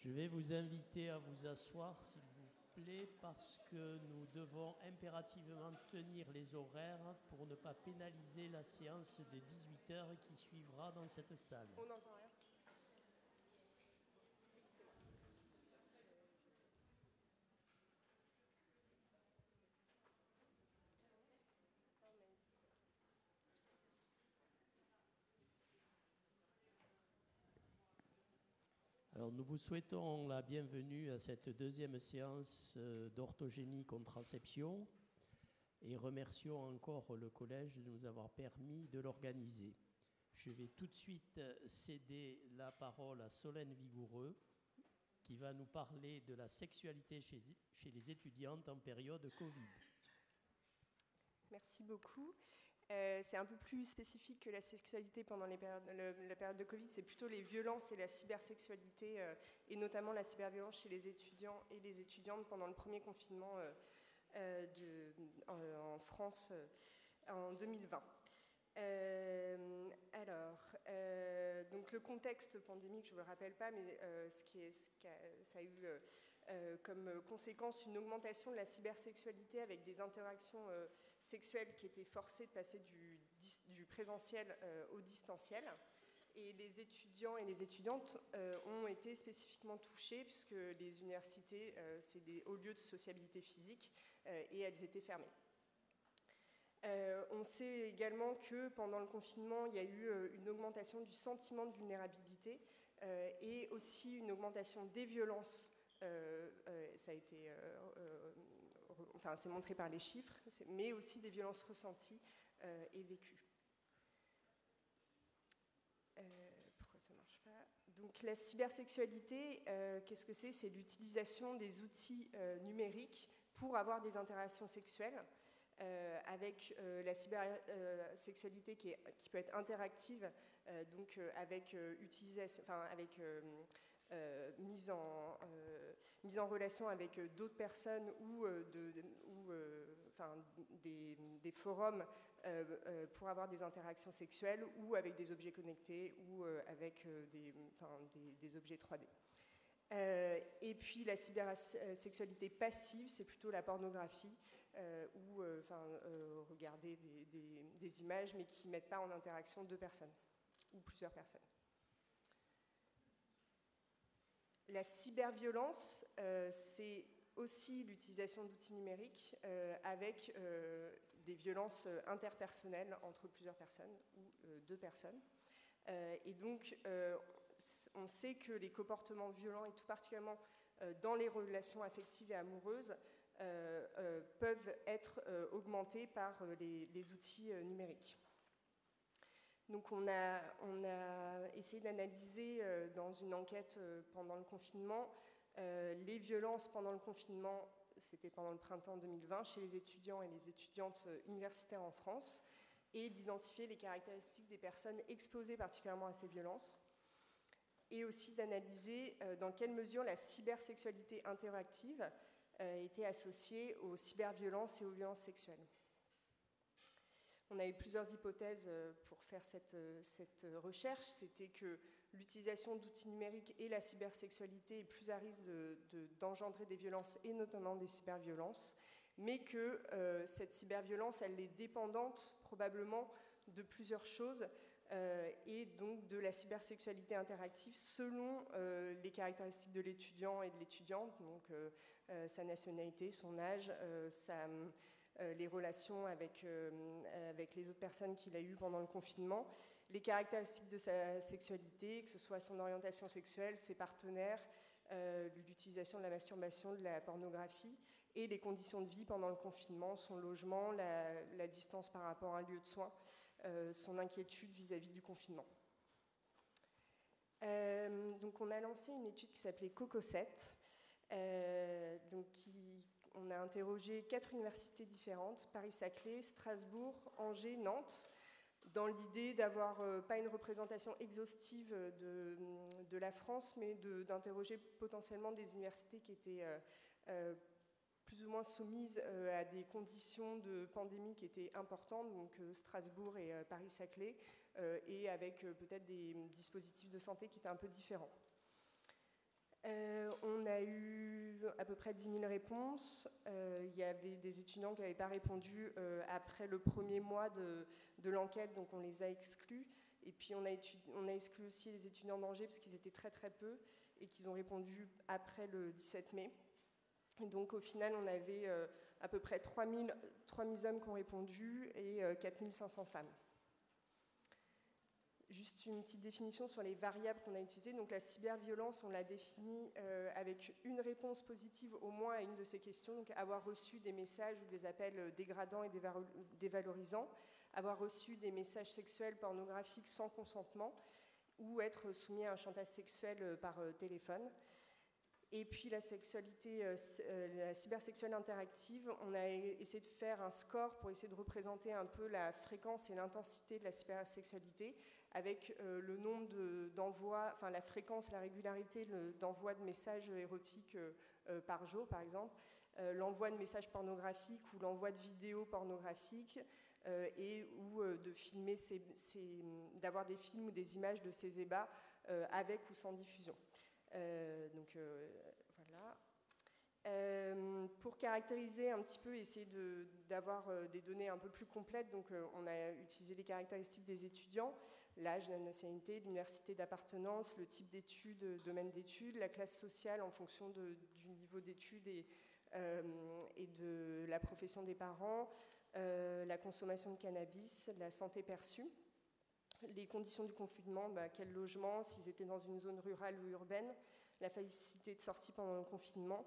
Je vais vous inviter à vous asseoir, s'il vous plaît, parce que nous devons impérativement tenir les horaires pour ne pas pénaliser la séance de 18 heures qui suivra dans cette salle. On n'entend rien. Alors, nous vous souhaitons la bienvenue à cette deuxième séance d'orthogénie contraception et remercions encore le collège de nous avoir permis de l'organiser. Je vais tout de suite céder la parole à Solène Vigoureux qui va nous parler de la sexualité chez les étudiantes en période Covid. Merci beaucoup. C'est un peu plus spécifique que la sexualité pendant la période de Covid, c'est plutôt les violences et la cybersexualité, et notamment la cyberviolence chez les étudiants et les étudiantes pendant le premier confinement en France en 2020. Donc le contexte pandémique, je ne vous le rappelle pas, mais ça a eu comme conséquence une augmentation de la cybersexualité avec des interactions sexuelles qui étaient forcées de passer du présentiel au distanciel. Et les étudiants et les étudiantes ont été spécifiquement touchés puisque les universités, c'est des hauts lieux de sociabilité physique et elles étaient fermées. On sait également que pendant le confinement, il y a eu une augmentation du sentiment de vulnérabilité et aussi une augmentation des violences. Ça a été, enfin, c'est montré par les chiffres, mais aussi des violences ressenties et vécues. Pourquoi ça ne marche pas? Donc la cybersexualité, qu'est-ce que c'est? C'est l'utilisation des outils numériques pour avoir des interactions sexuelles. Avec la cybersexualité qui peut être interactive, donc avec utilisation, enfin avec mise en relation avec d'autres personnes ou des forums pour avoir des interactions sexuelles ou avec des objets connectés ou avec des objets 3D. Et puis la cybersexualité passive, c'est plutôt la pornographie ou regarder des images mais qui ne mettent pas en interaction deux personnes ou plusieurs personnes. La cyberviolence, c'est aussi l'utilisation d'outils numériques avec des violences interpersonnelles entre plusieurs personnes ou deux personnes. Et donc, on sait que les comportements violents, et tout particulièrement dans les relations affectives et amoureuses, peuvent être augmentés par les outils numériques. Donc on a essayé d'analyser dans une enquête pendant le confinement les violences pendant le confinement, c'était pendant le printemps 2020, chez les étudiants et les étudiantes universitaires en France, et d'identifier les caractéristiques des personnes exposées particulièrement à ces violences, et aussi d'analyser dans quelle mesure la cybersexualité interactive était associée aux cyberviolences et aux violences sexuelles. On a eu plusieurs hypothèses pour faire cette recherche. C'était que l'utilisation d'outils numériques et la cybersexualité est plus à risque d'engendrer des violences et notamment des cyberviolences, mais que cette cyberviolence, elle est dépendante probablement de plusieurs choses et donc de la cybersexualité interactive selon les caractéristiques de l'étudiant et de l'étudiante, donc sa nationalité, son âge, les relations avec les autres personnes qu'il a eues pendant le confinement, les caractéristiques de sa sexualité, que ce soit son orientation sexuelle, ses partenaires, l'utilisation de la masturbation, de la pornographie, et les conditions de vie pendant le confinement, son logement, la distance par rapport à un lieu de soins, son inquiétude vis-à-vis du confinement. Donc on a lancé une étude qui s'appelait COCO7, on a interrogé 4 universités différentes, Paris-Saclay, Strasbourg, Angers, Nantes, dans l'idée d'avoir pas une représentation exhaustive de la France, mais d'interroger potentiellement des universités qui étaient plus ou moins soumises à des conditions de pandémie qui étaient importantes, donc Strasbourg et Paris-Saclay, et avec peut-être des dispositifs de santé qui étaient un peu différents. a eu à peu près 10 000 réponses. Il y avait des étudiants qui n'avaient pas répondu après le premier mois de l'enquête, donc on les a exclus. Et puis on a exclu aussi les étudiants d'Angers parce qu'ils étaient très très peu et qu'ils ont répondu après le 17 mai. Et donc au final, on avait à peu près 3 000 hommes qui ont répondu et 4 500 femmes. Juste une petite définition sur les variables qu'on a utilisées. Donc la cyberviolence, on l'a définie avec une réponse positive au moins à une de ces questions. Donc avoir reçu des messages ou des appels dégradants et dévalorisants, avoir reçu des messages sexuels pornographiques sans consentement ou être soumis à un chantage sexuel par téléphone. Et puis la cybersexuelle interactive, on a essayé de faire un score pour essayer de représenter un peu la fréquence et l'intensité de la cybersexualité avec le nombre d'envois, enfin la fréquence, la régularité d'envoi de messages érotiques par jour, par exemple, l'envoi de messages pornographiques ou l'envoi de vidéos pornographiques ou de filmer d'avoir des films ou des images de ces ébats avec ou sans diffusion. Voilà. Pour caractériser un petit peu, essayer d'avoir des données un peu plus complètes, donc on a utilisé les caractéristiques des étudiants, l'âge, la nationalité, l'université d'appartenance, le type d'études, domaine d'études, la classe sociale en fonction du niveau d'études et de la profession des parents, la consommation de cannabis, la santé perçue. Les conditions du confinement, quel logement, s'ils étaient dans une zone rurale ou urbaine, la facilité de sortie pendant le confinement,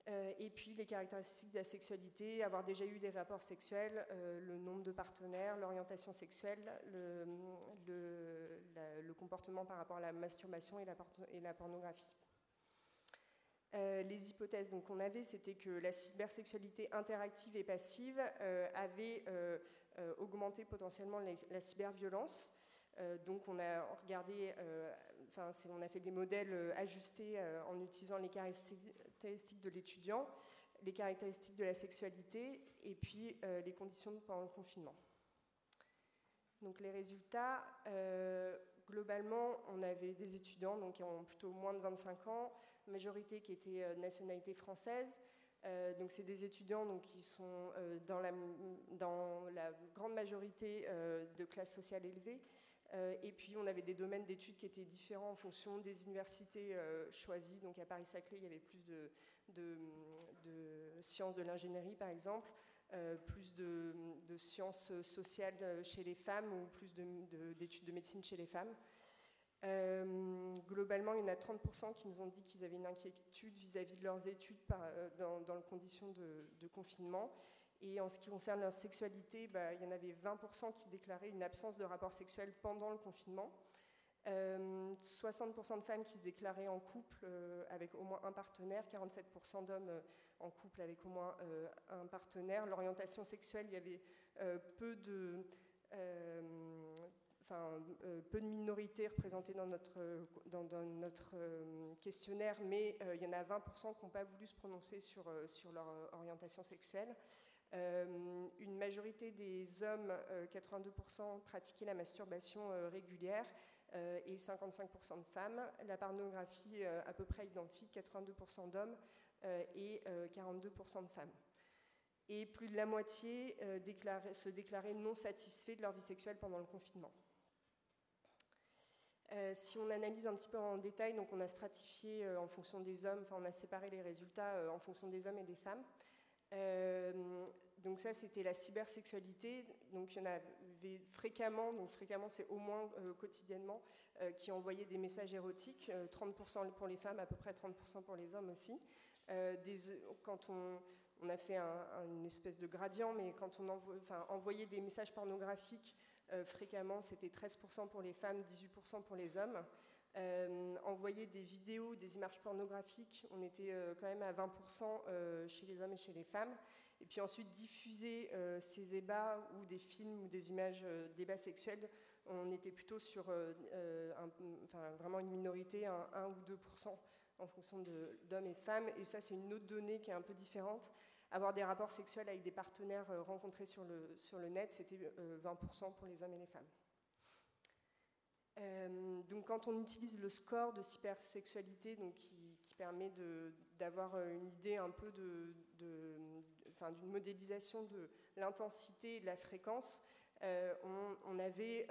et puis les caractéristiques de la sexualité, avoir déjà eu des rapports sexuels, le nombre de partenaires, l'orientation sexuelle, le comportement par rapport à la masturbation et la pornographie. Les hypothèses qu'on avait, c'était que la cybersexualité interactive et passive avait augmenté potentiellement la cyberviolence. Donc on a regardé, on a fait des modèles ajustés en utilisant les caractéristiques de l'étudiant, les caractéristiques de la sexualité et puis les conditions pendant le confinement. Donc les résultats, globalement, on avait des étudiants donc, qui ont plutôt moins de 25 ans, majorité qui était nationalité française. Donc c'est des étudiants donc, qui sont dans la grande majorité de classe sociale élevée. Et puis on avait des domaines d'études qui étaient différents en fonction des universités choisies. Donc à Paris-Saclay, il y avait plus de sciences de l'ingénierie par exemple, plus de sciences sociales chez les femmes ou plus d'études de médecine chez les femmes. Globalement, il y en a 30% qui nous ont dit qu'ils avaient une inquiétude vis-à-vis de leurs études dans les conditions de confinement. Et en ce qui concerne leur sexualité, il y en avait 20% qui déclaraient une absence de rapport sexuel pendant le confinement. 60% de femmes qui se déclaraient en couple avec au moins un partenaire, 47% d'hommes en couple avec au moins un partenaire. L'orientation sexuelle, il y avait peu de minorités représentées dans notre questionnaire, mais il y en a 20% qui n'ont pas voulu se prononcer sur leur orientation sexuelle. Une majorité des hommes, 82%, pratiquaient la masturbation régulière et 55% de femmes. La pornographie, à peu près identique, 82% d'hommes et 42% de femmes. Et plus de la moitié se déclaraient non satisfaits de leur vie sexuelle pendant le confinement. Si on analyse un petit peu en détail, donc on a stratifié en fonction des hommes, on a séparé les résultats en fonction des hommes et des femmes. Donc ça, c'était la cybersexualité. Donc il y en avait fréquemment, donc fréquemment c'est au moins quotidiennement, qui envoyaient des messages érotiques, 30% pour les femmes, à peu près 30% pour les hommes aussi. Quand on a fait une espèce de gradient, mais quand on envoyait des messages pornographiques, fréquemment c'était 13% pour les femmes, 18% pour les hommes. Envoyer des vidéos, des images pornographiques, on était quand même à 20% chez les hommes et chez les femmes. Et puis ensuite, diffuser ces ébats ou des films ou des images d'ébats sexuels, on était plutôt sur vraiment une minorité, 1 ou 2% en fonction d'hommes et femmes. Et ça, c'est une autre donnée qui est un peu différente. Avoir des rapports sexuels avec des partenaires rencontrés sur le net, c'était 20% pour les hommes et les femmes. Donc quand on utilise le score de cybersexualité, donc qui permet d'avoir une idée un peu d'une modélisation de l'intensité et de la fréquence, on avait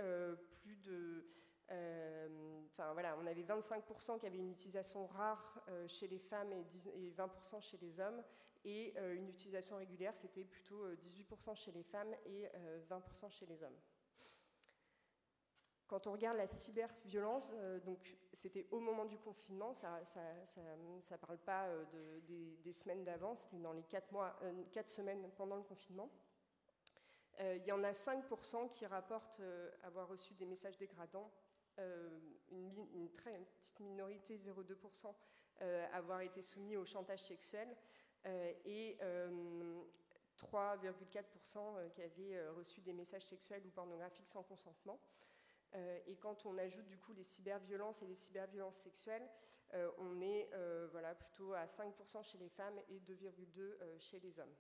plus de... on avait 25% qui avaient une utilisation rare chez les femmes et 20% chez les hommes, et une utilisation régulière, c'était plutôt 18% chez les femmes et 20% chez les hommes. Quand on regarde la cyberviolence, donc c'était au moment du confinement, ça parle pas des semaines d'avant, c'était dans les 4 semaines pendant le confinement. Il y en a 5% qui rapportent avoir reçu des messages dégradants, une très petite minorité, 0,2%, avoir été soumis au chantage sexuel, et 3,4% qui avaient reçu des messages sexuels ou pornographiques sans consentement. Et quand on ajoute du coup les cyberviolences et les cyberviolences sexuelles, on est plutôt à 5% chez les femmes et 2,2% chez les hommes.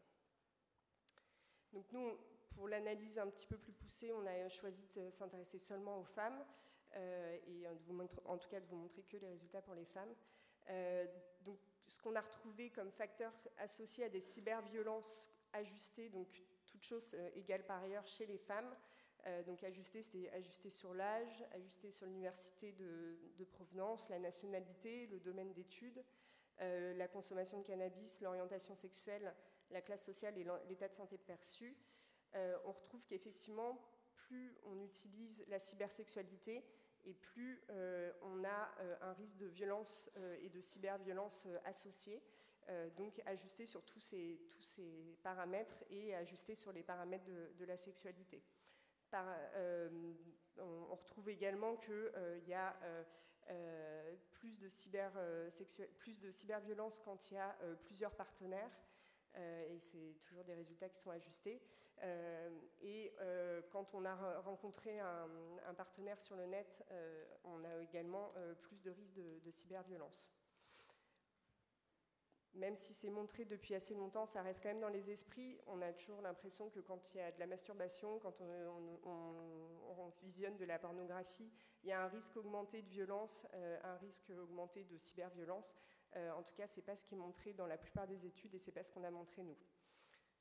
Donc nous, pour l'analyse un petit peu plus poussée, on a choisi de s'intéresser seulement aux femmes et en tout cas de vous montrer que les résultats pour les femmes. Donc ce qu'on a retrouvé comme facteur associé à des cyberviolences ajustées, donc toutes choses égales par ailleurs chez les femmes, donc ajusté, c'était ajusté sur l'âge, ajusté sur l'université de provenance, la nationalité, le domaine d'études, la consommation de cannabis, l'orientation sexuelle, la classe sociale et l'état de santé perçu. On retrouve qu'effectivement, plus on utilise la cybersexualité et plus on a un risque de violence et de cyberviolence associés, donc ajusté sur tous ces paramètres et ajusté sur les paramètres de la sexualité. On retrouve également qu'il y a plus de cyberviolence quand il y a plusieurs partenaires, et c'est toujours des résultats qui sont ajustés. Et quand on a rencontré un partenaire sur le net, on a également plus de risques de cyberviolence. Même si c'est montré depuis assez longtemps, ça reste quand même dans les esprits. On a toujours l'impression que quand il y a de la masturbation, quand on visionne de la pornographie, il y a un risque augmenté de violence, un risque augmenté de cyberviolence. En tout cas, ce n'est pas ce qui est montré dans la plupart des études et ce n'est pas ce qu'on a montré nous.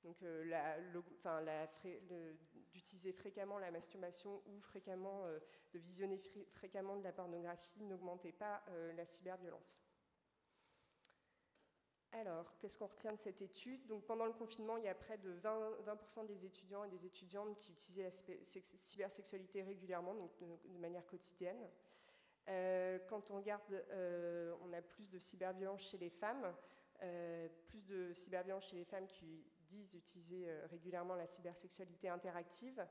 Donc, d'utiliser fréquemment la masturbation ou de visionner fréquemment de la pornographie n'augmentait pas la cyberviolence. Alors, qu'est-ce qu'on retient de cette étude? Donc, pendant le confinement, il y a près de 20% des étudiants et des étudiantes qui utilisaient la cybersexualité régulièrement, donc de manière quotidienne. Quand on regarde, on a plus de cyberviolence chez les femmes, plus de cyberviolence chez les femmes qui disent utiliser régulièrement la cybersexualité interactive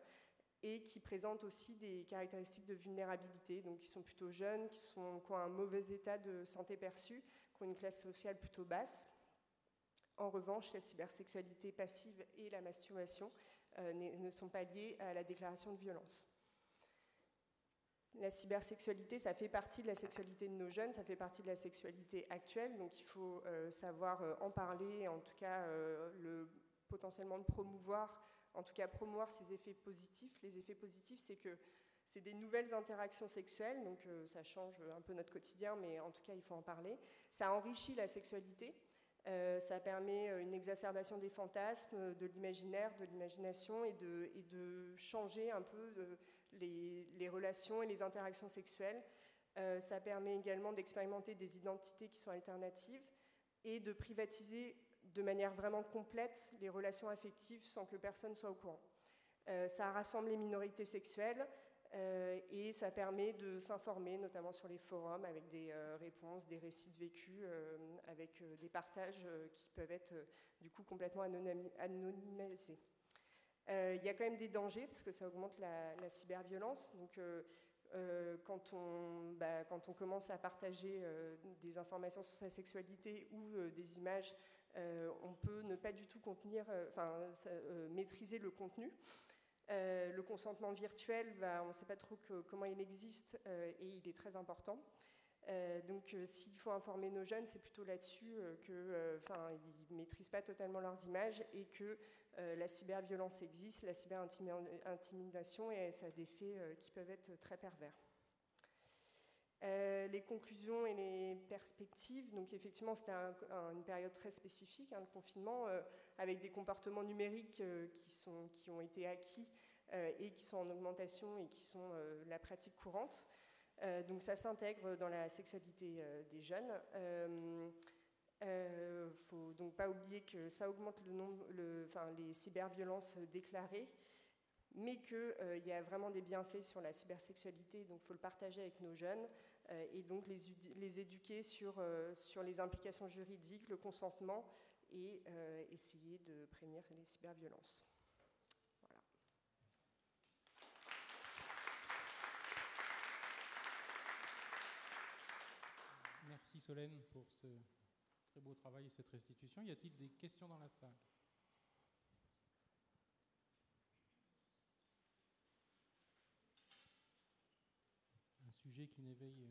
et qui présentent aussi des caractéristiques de vulnérabilité, donc qui sont plutôt jeunes, qui ont un mauvais état de santé perçu, qui ont une classe sociale plutôt basse. En revanche, la cybersexualité passive et la masturbation ne sont pas liées à la déclaration de violence. La cybersexualité, ça fait partie de la sexualité de nos jeunes, ça fait partie de la sexualité actuelle, donc il faut savoir en parler, en tout cas potentiellement de promouvoir, en tout cas promouvoir ses effets positifs. Les effets positifs, c'est que c'est des nouvelles interactions sexuelles, donc ça change un peu notre quotidien, mais en tout cas il faut en parler. Ça enrichit la sexualité, ça permet une exacerbation des fantasmes, de l'imaginaire, de l'imagination et de changer un peu les relations et les interactions sexuelles. Ça permet également d'expérimenter des identités qui sont alternatives et de privatiser de manière vraiment complète les relations affectives sans que personne soit au courant. Ça rassemble les minorités sexuelles et ça permet de s'informer, notamment sur les forums, avec des réponses, des récits de vécu, avec des partages qui peuvent être du coup complètement anonymisés. Il y a quand même des dangers, parce que ça augmente la cyberviolence. Donc, quand on commence à partager des informations sur sa sexualité ou des images, on peut ne pas du tout maîtriser le contenu. Le consentement virtuel, on ne sait pas trop comment il existe et il est très important. Donc s'il faut informer nos jeunes, c'est plutôt là-dessus qu'ils ne maîtrisent pas totalement leurs images et que la cyberviolence existe, la cyberintimidation, et ça a des faits qui peuvent être très pervers. Les conclusions et les perspectives, donc effectivement c'était une période très spécifique, le confinement, avec des comportements numériques qui ont été acquis et qui sont en augmentation et qui sont la pratique courante. Donc ça s'intègre dans la sexualité des jeunes. Faut donc pas oublier que ça augmente les cyberviolences déclarées, mais qu'il y a vraiment des bienfaits sur la cybersexualité, donc il faut le partager avec nos jeunes et donc les éduquer sur les implications juridiques, le consentement et essayer de prévenir les cyberviolences. Voilà. Merci Solène pour ce très beau travail et cette restitution. Y a-t-il des questions dans la salle ? Un sujet qui n'éveille...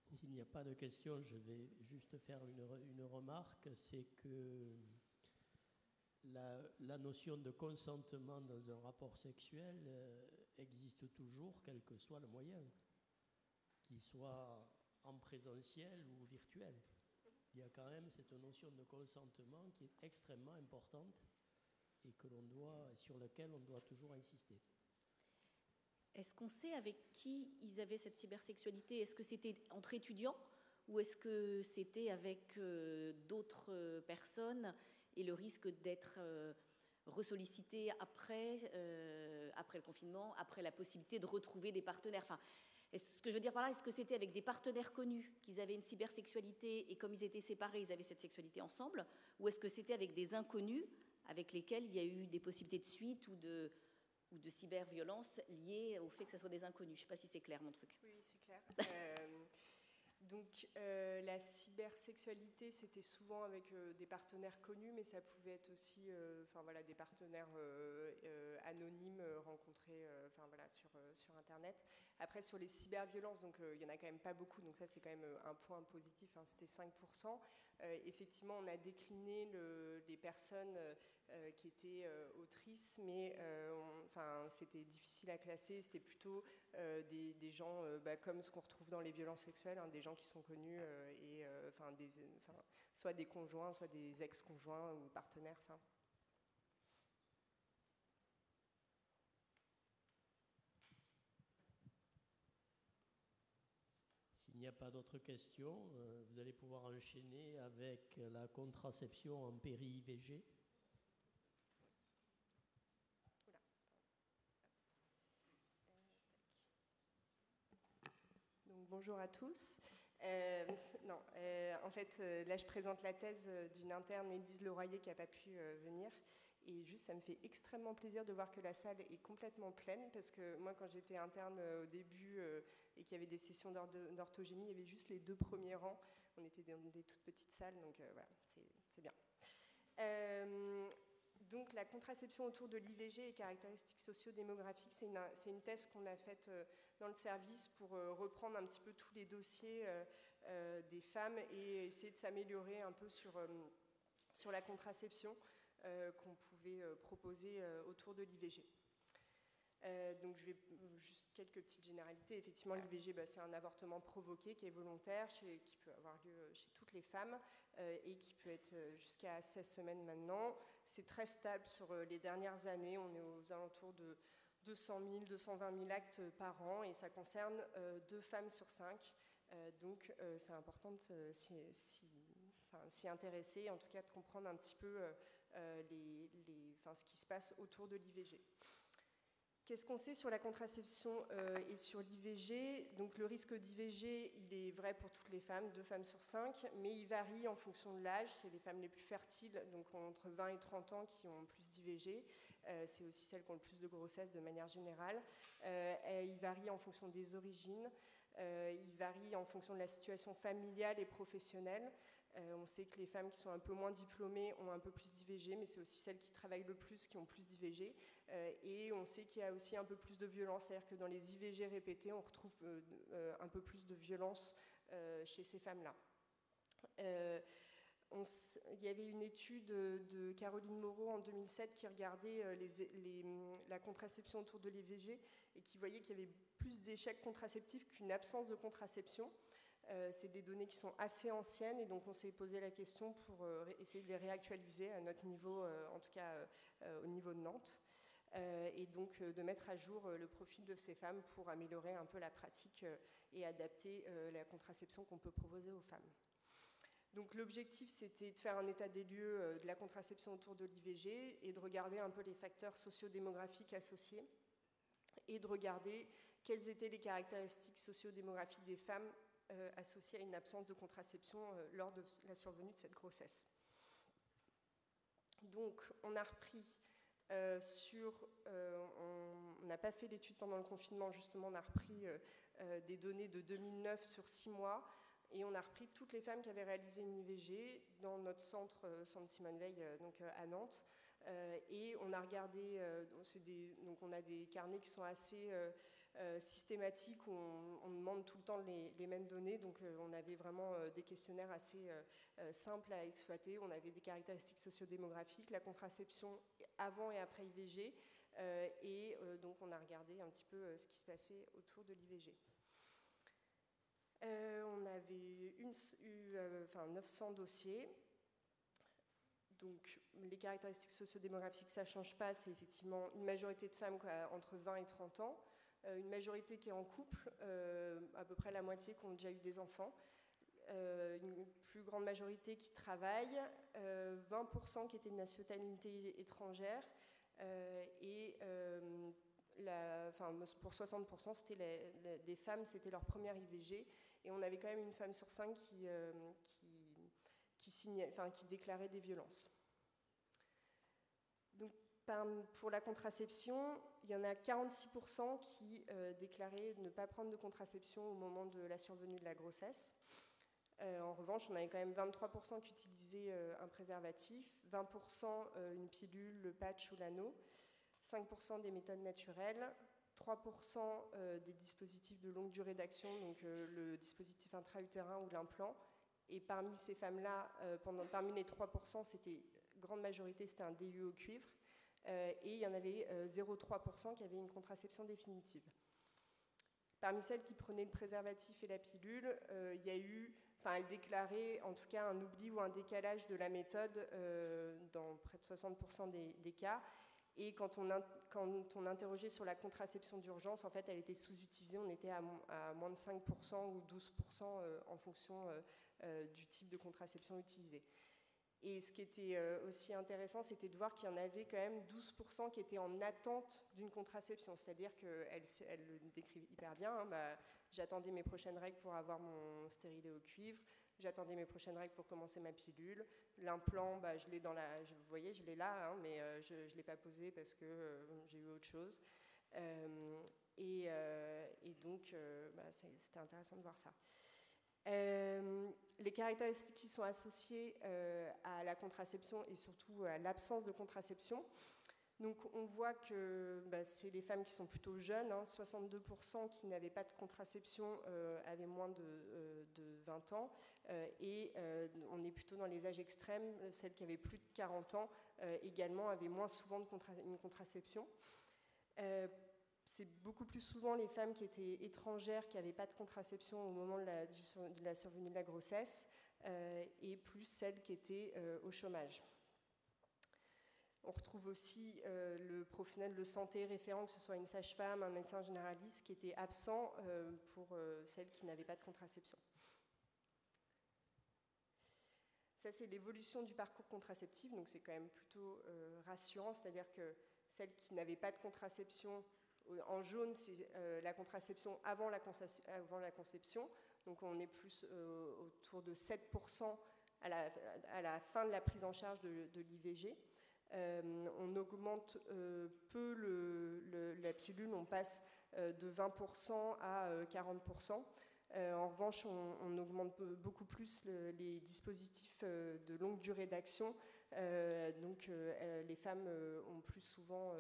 S'il n'y a pas de questions, je vais juste faire une remarque, c'est que la notion de consentement dans un rapport sexuel existe toujours, quel que soit le moyen, qu'il soit en présentiel ou virtuel. Il y a quand même cette notion de consentement qui est extrêmement importante et sur laquelle on doit toujours insister. Est-ce qu'on sait avec qui ils avaient cette cybersexualité ? Est-ce que c'était entre étudiants ou est-ce que c'était avec d'autres personnes et le risque d'être ressollicité après le confinement, après la possibilité de retrouver des partenaires ? Enfin, ce que je veux dire par là, est-ce que c'était avec des partenaires connus qu'ils avaient une cybersexualité et comme ils étaient séparés, ils avaient cette sexualité ensemble ? Ou est-ce que c'était avec des inconnus avec lesquels il y a eu des possibilités de suite ou de cyberviolence liées au fait que ce soit des inconnus? Je ne sais pas si c'est clair mon truc. Oui, c'est clair. Donc la cybersexualité, c'était souvent avec des partenaires connus, mais ça pouvait être aussi des partenaires anonymes rencontrés sur Internet. Après, sur les cyberviolences, donc il n'y en a quand même pas beaucoup, donc ça c'est quand même un point positif, c'était 5%. Effectivement, on a décliné les personnes qui étaient autrices, mais c'était difficile à classer, c'était plutôt des gens comme ce qu'on retrouve dans les violences sexuelles, des gens qui sont connus soit des conjoints, soit des ex-conjoints ou partenaires. S'il n'y a pas d'autres questions, vous allez pouvoir enchaîner avec la contraception en péri-IVG. Donc, bonjour à tous. En fait, là, je présente la thèse d'une interne, Élise Leroyer, qui n'a pas pu venir. Et juste, ça me fait extrêmement plaisir de voir que la salle est complètement pleine, parce que moi, quand j'étais interne au début et qu'il y avait des sessions d'orthogénie, il y avait juste les 2 premiers rangs. On était dans des toutes petites salles, donc voilà, c'est bien. Donc, la contraception autour de l'IVG et caractéristiques socio-démographiques, c'est une thèse qu'on a faite dans le service pour reprendre un petit peu tous les dossiers des femmes et essayer de s'améliorer un peu sur la contraception qu'on pouvait proposer autour de l'IVG. Donc je vais juste quelques petites généralités. Effectivement, l'IVG, c'est un avortement provoqué qui est volontaire, qui peut avoir lieu chez toutes les femmes et qui peut être jusqu'à 16 semaines maintenant. C'est très stable sur les dernières années. On est aux alentours de 200 000, 220 000 actes par an et ça concerne 2 femmes sur 5. Donc c'est important de s'y intéresser, en tout cas de comprendre un petit peu ce qui se passe autour de l'IVG. Qu'est-ce qu'on sait sur la contraception et sur l'IVG ? Donc le risque d'IVG, il est vrai pour toutes les femmes, 2 femmes sur 5, mais il varie en fonction de l'âge. C'est les femmes les plus fertiles, donc entre 20 et 30 ans, qui ont plus d'IVG. C'est aussi celles qui ont le plus de grossesse de manière générale. Il varie en fonction des origines. Il varie en fonction de la situation familiale et professionnelle. On sait que les femmes qui sont un peu moins diplômées ont un peu plus d'IVG, mais c'est aussi celles qui travaillent le plus qui ont plus d'IVG. Et on sait qu'il y a aussi un peu plus de violence, c'est-à-dire que dans les IVG répétés, on retrouve un peu plus de violence chez ces femmes-là. Il y avait une étude de Caroline Moreau en 2007 qui regardait la contraception autour de l'IVG et qui voyait qu'il y avait plus plus d'échecs contraceptifs qu'une absence de contraception. C'est des données qui sont assez anciennes et donc on s'est posé la question pour essayer de les réactualiser à notre niveau, en tout cas au niveau de Nantes, et donc de mettre à jour le profil de ces femmes pour améliorer un peu la pratique et adapter la contraception qu'on peut proposer aux femmes. Donc l'objectif, c'était de faire un état des lieux de la contraception autour de l'IVG et de regarder un peu les facteurs sociodémographiques associés et de regarder quelles étaient les caractéristiques sociodémographiques des femmes associées à une absence de contraception lors de la survenue de cette grossesse. Donc on a repris on n'a pas fait l'étude pendant le confinement, justement on a repris des données de 2009 sur 6 mois. Et on a repris toutes les femmes qui avaient réalisé une IVG dans notre centre Simone Veil donc à Nantes. Et on a regardé, donc on a des carnets qui sont assez systématiques où on demande tout le temps les mêmes données. Donc on avait vraiment des questionnaires assez simples à exploiter. On avait des caractéristiques sociodémographiques, la contraception avant et après IVG. Donc on a regardé un petit peu ce qui se passait autour de l'IVG. On avait eu 900 dossiers. Donc, les caractéristiques sociodémographiques, ça ne change pas. C'est effectivement une majorité de femmes entre 20 et 30 ans, une majorité qui est en couple, à peu près la moitié qui ont déjà eu des enfants, une plus grande majorité qui travaille, 20% qui étaient de nationalité étrangère, pour 60%, c'était des femmes, c'était leur première IVG. Et on avait quand même une femme sur 5 qui déclarait des violences. Donc, pour la contraception, il y en a 46% qui déclaraient ne pas prendre de contraception au moment de la survenue de la grossesse. En revanche, on avait quand même 23% qui utilisaient un préservatif, 20% une pilule, le patch ou l'anneau, 5% des méthodes naturelles, 3% des dispositifs de longue durée d'action, donc le dispositif intra-utérin ou l'implant. Et parmi ces femmes-là, parmi les 3%, grande majorité, c'était un DU au cuivre. Et il y en avait 0,3% qui avaient une contraception définitive. Parmi celles qui prenaient le préservatif et la pilule, il y a eu, elles déclaraient en tout cas un oubli ou un décalage de la méthode dans près de 60% des cas. Et quand on interrogeait sur la contraception d'urgence, en fait, elle était sous-utilisée. On était à moins de 5% ou 12% en fonction du type de contraception utilisée. Et ce qui était aussi intéressant, c'était de voir qu'il y en avait quand même 12% qui étaient en attente d'une contraception. C'est-à-dire qu'elle le décrit hyper bien. J'attendais mes prochaines règles pour avoir mon stérilet au cuivre. J'attendais mes prochaines règles pour commencer ma pilule. L'implant, je l'ai vous voyez, je l'ai là, mais je ne l'ai pas posé parce que j'ai eu autre chose. Et donc, c'était intéressant de voir ça. Les caractéristiques qui sont associées à la contraception et surtout à l'absence de contraception. Donc on voit que c'est les femmes qui sont plutôt jeunes, 62% qui n'avaient pas de contraception avaient moins de 20 ans, et on est plutôt dans les âges extrêmes, celles qui avaient plus de 40 ans également avaient moins souvent une contraception. C'est beaucoup plus souvent les femmes qui étaient étrangères, qui n'avaient pas de contraception au moment de la survenue de la grossesse, et plus celles qui étaient au chômage. On retrouve aussi le professionnel de santé référent, que ce soit une sage-femme, un médecin généraliste, qui était absent pour celles qui n'avaient pas de contraception. Ça, c'est l'évolution du parcours contraceptif, donc c'est quand même plutôt rassurant, c'est-à-dire que celles qui n'avaient pas de contraception, en jaune, c'est la contraception avant la conception, donc on est plus autour de 7% à la fin de la prise en charge de l'IVG. On augmente peu la pilule, on passe de 20% à 40%. En revanche, on augmente beaucoup plus les dispositifs de longue durée d'action. Donc, les femmes ont plus souvent,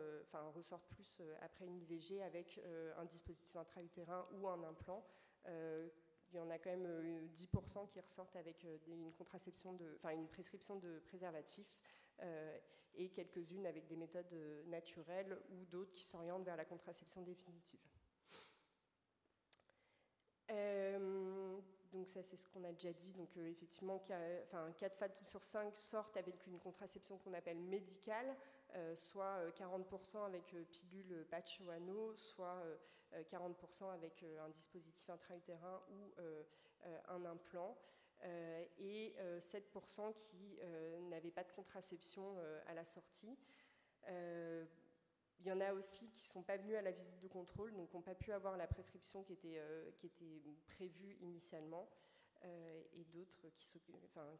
ressortent plus après une IVG avec un dispositif intra-utérin ou un implant. Il y en a quand même 10% qui ressortent avec une prescription de préservatif. Et quelques-unes avec des méthodes naturelles ou d'autres qui s'orientent vers la contraception définitive. Donc ça, c'est ce qu'on a déjà dit. Donc effectivement, 4 femmes sur 5 sortent avec une contraception qu'on appelle médicale, soit 40% avec pilule, patch ou anneau, soit 40% avec un dispositif intra-utérin ou un implant, et 7% qui n'avaient pas de contraception à la sortie. Il y en a aussi qui ne sont pas venus à la visite de contrôle, donc qui n'ont pas pu avoir la prescription qui était prévue initialement, et d'autres qui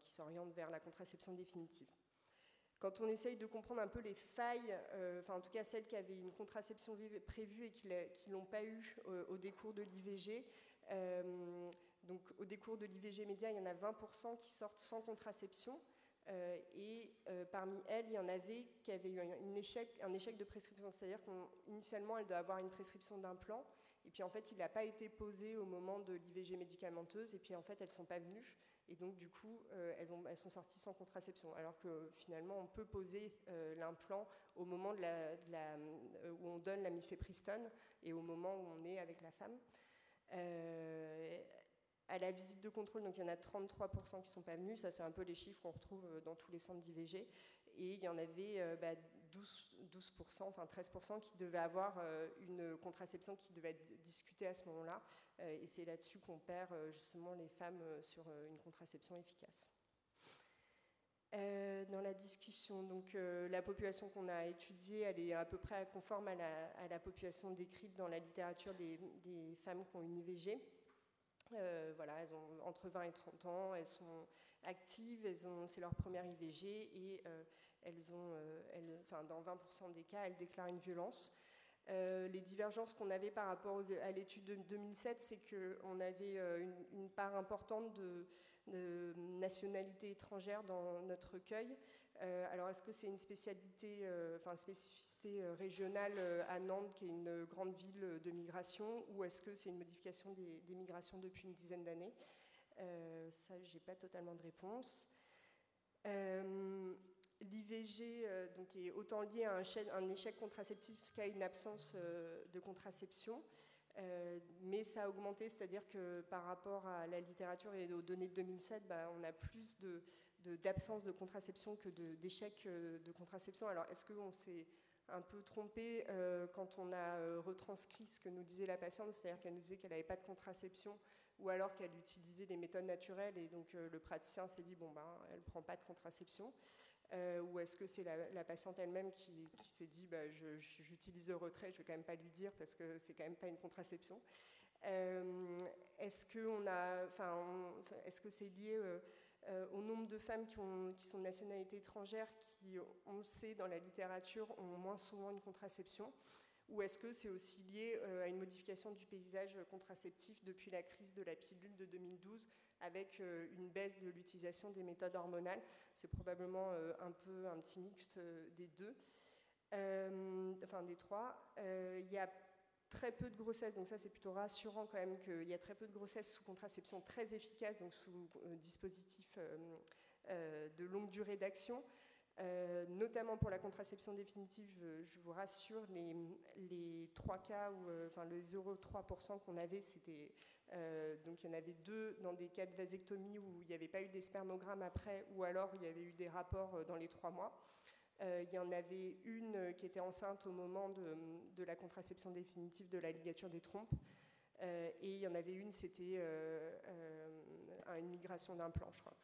s'orientent vers la contraception définitive. Quand on essaye de comprendre un peu les failles, en tout cas celles qui avaient une contraception prévue et qui ne l'ont pas eu au décours de l'IVG, donc au décours de l'IVG média, il y en a 20% qui sortent sans contraception. Et parmi elles, il y en avait qui avaient eu un échec de prescription, c'est-à-dire qu'initialement, elle doit avoir une prescription d'implant, et puis en fait, il n'a pas été posé au moment de l'IVG médicamenteuse, et puis en fait, elles ne sont pas venues, et donc du coup, elles sont sorties sans contraception, alors que finalement, on peut poser l'implant au moment où on donne la mifepristone, et au moment où on est avec la femme. À la visite de contrôle, donc il y en a 33% qui ne sont pas venus, ça c'est un peu les chiffres qu'on retrouve dans tous les centres d'IVG, et il y en avait 12%, enfin 13% qui devaient avoir une contraception qui devait être discutée à ce moment-là, et c'est là-dessus qu'on perd justement les femmes sur une contraception efficace. Dans la discussion, donc la population qu'on a étudiée, elle est à peu près conforme à la population décrite dans la littérature des femmes qui ont une IVG. Voilà, elles ont entre 20 et 30 ans, elles sont actives, c'est leur première IVG et dans 20% des cas, elles déclarent une violence. Les divergences qu'on avait par rapport à l'étude de 2007, c'est qu'on avait une part importante de nationalité étrangère dans notre recueil. Alors, est-ce que c'est une spécificité régionale à Nantes, qui est une grande ville de migration, ou est-ce que c'est une modification des migrations depuis une dizaine d'années? Ça, je n'ai pas totalement de réponse. L'IVG est autant lié à un échec contraceptif qu'à une absence de contraception. Mais ça a augmenté, c'est-à-dire que par rapport à la littérature et aux données de 2007, on a plus d'absence de contraception que d'échec de contraception. Alors, est-ce qu'on s'est un peu trompé quand on a retranscrit ce que nous disait la patiente, c'est-à-dire qu'elle nous disait qu'elle n'avait pas de contraception, ou alors qu'elle utilisait les méthodes naturelles, et donc le praticien s'est dit, elle ne prend pas de contraception. Ou est-ce que c'est la patiente elle-même qui s'est dit j'utilise le retrait, je ne vais quand même pas lui dire parce que c'est quand même pas une contraception. Est-ce que c'est lié au nombre de femmes qui sont de nationalité étrangère qui, on le sait dans la littérature, ont moins souvent une contraception? Ou est-ce que c'est aussi lié à une modification du paysage contraceptif depuis la crise de la pilule de 2012 avec une baisse de l'utilisation des méthodes hormonales? C'est probablement un petit mixte des deux, des trois. Il y a très peu de grossesses, donc ça c'est plutôt rassurant quand même qu'il y a très peu de grossesses sous contraception très efficace, donc sous dispositif de longue durée d'action. Notamment pour la contraception définitive, je vous rassure, les 3 cas, le 0,3% qu'on avait, c'était donc il y en avait 2 dans des cas de vasectomie où il n'y avait pas eu des spermogrammes après, ou alors il y avait eu des rapports dans les 3 mois. Il y en avait une qui était enceinte au moment de la contraception définitive de la ligature des trompes, et il y en avait une, c'était une migration d'implant, je crois.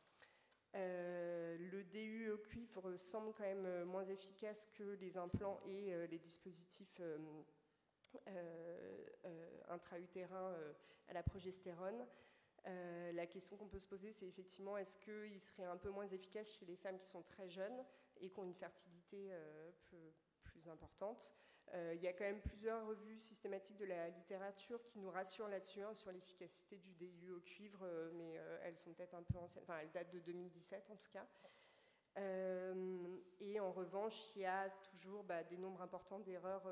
Le DU au cuivre semble quand même moins efficace que les implants et les dispositifs intra-utérins à la progestérone. La question qu'on peut se poser, c'est effectivement, est-ce qu'il serait un peu moins efficace chez les femmes qui sont très jeunes et qui ont une fertilité plus importante? Il y a quand même plusieurs revues systématiques de la littérature qui nous rassurent là-dessus, sur l'efficacité du DU au cuivre, mais elles sont peut-être un peu anciennes, elles datent de 2017 en tout cas. Et en revanche, il y a toujours des nombres importants d'erreurs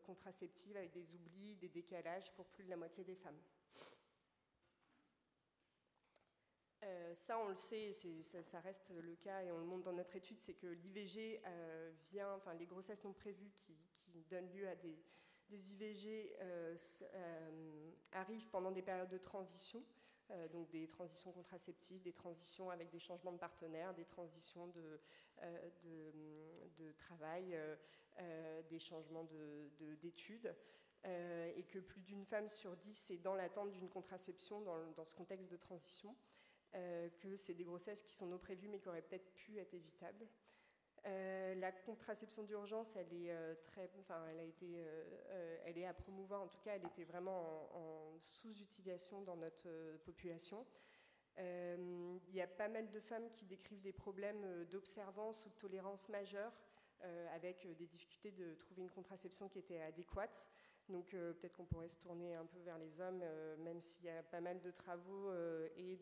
contraceptives avec des oublis, des décalages pour plus de la moitié des femmes. Ça, on le sait, ça reste le cas et on le montre dans notre étude, c'est que l'IVG les grossesses non prévues qui donnent lieu à des IVG arrivent pendant des périodes de transition, donc des transitions contraceptives, des transitions avec des changements de partenaires, des transitions de travail, des changements d'études, et que plus d'une femme sur 10 est dans l'attente d'une contraception dans ce contexte de transition, que c'est des grossesses qui sont non prévues mais qui auraient peut-être pu être évitables. La contraception d'urgence, elle est à promouvoir. En tout cas, elle était vraiment en sous-utilisation dans notre population. Il y a pas mal de femmes qui décrivent des problèmes d'observance ou de tolérance majeure, avec des difficultés de trouver une contraception qui était adéquate. Donc peut-être qu'on pourrait se tourner un peu vers les hommes, même s'il y a pas mal de travaux et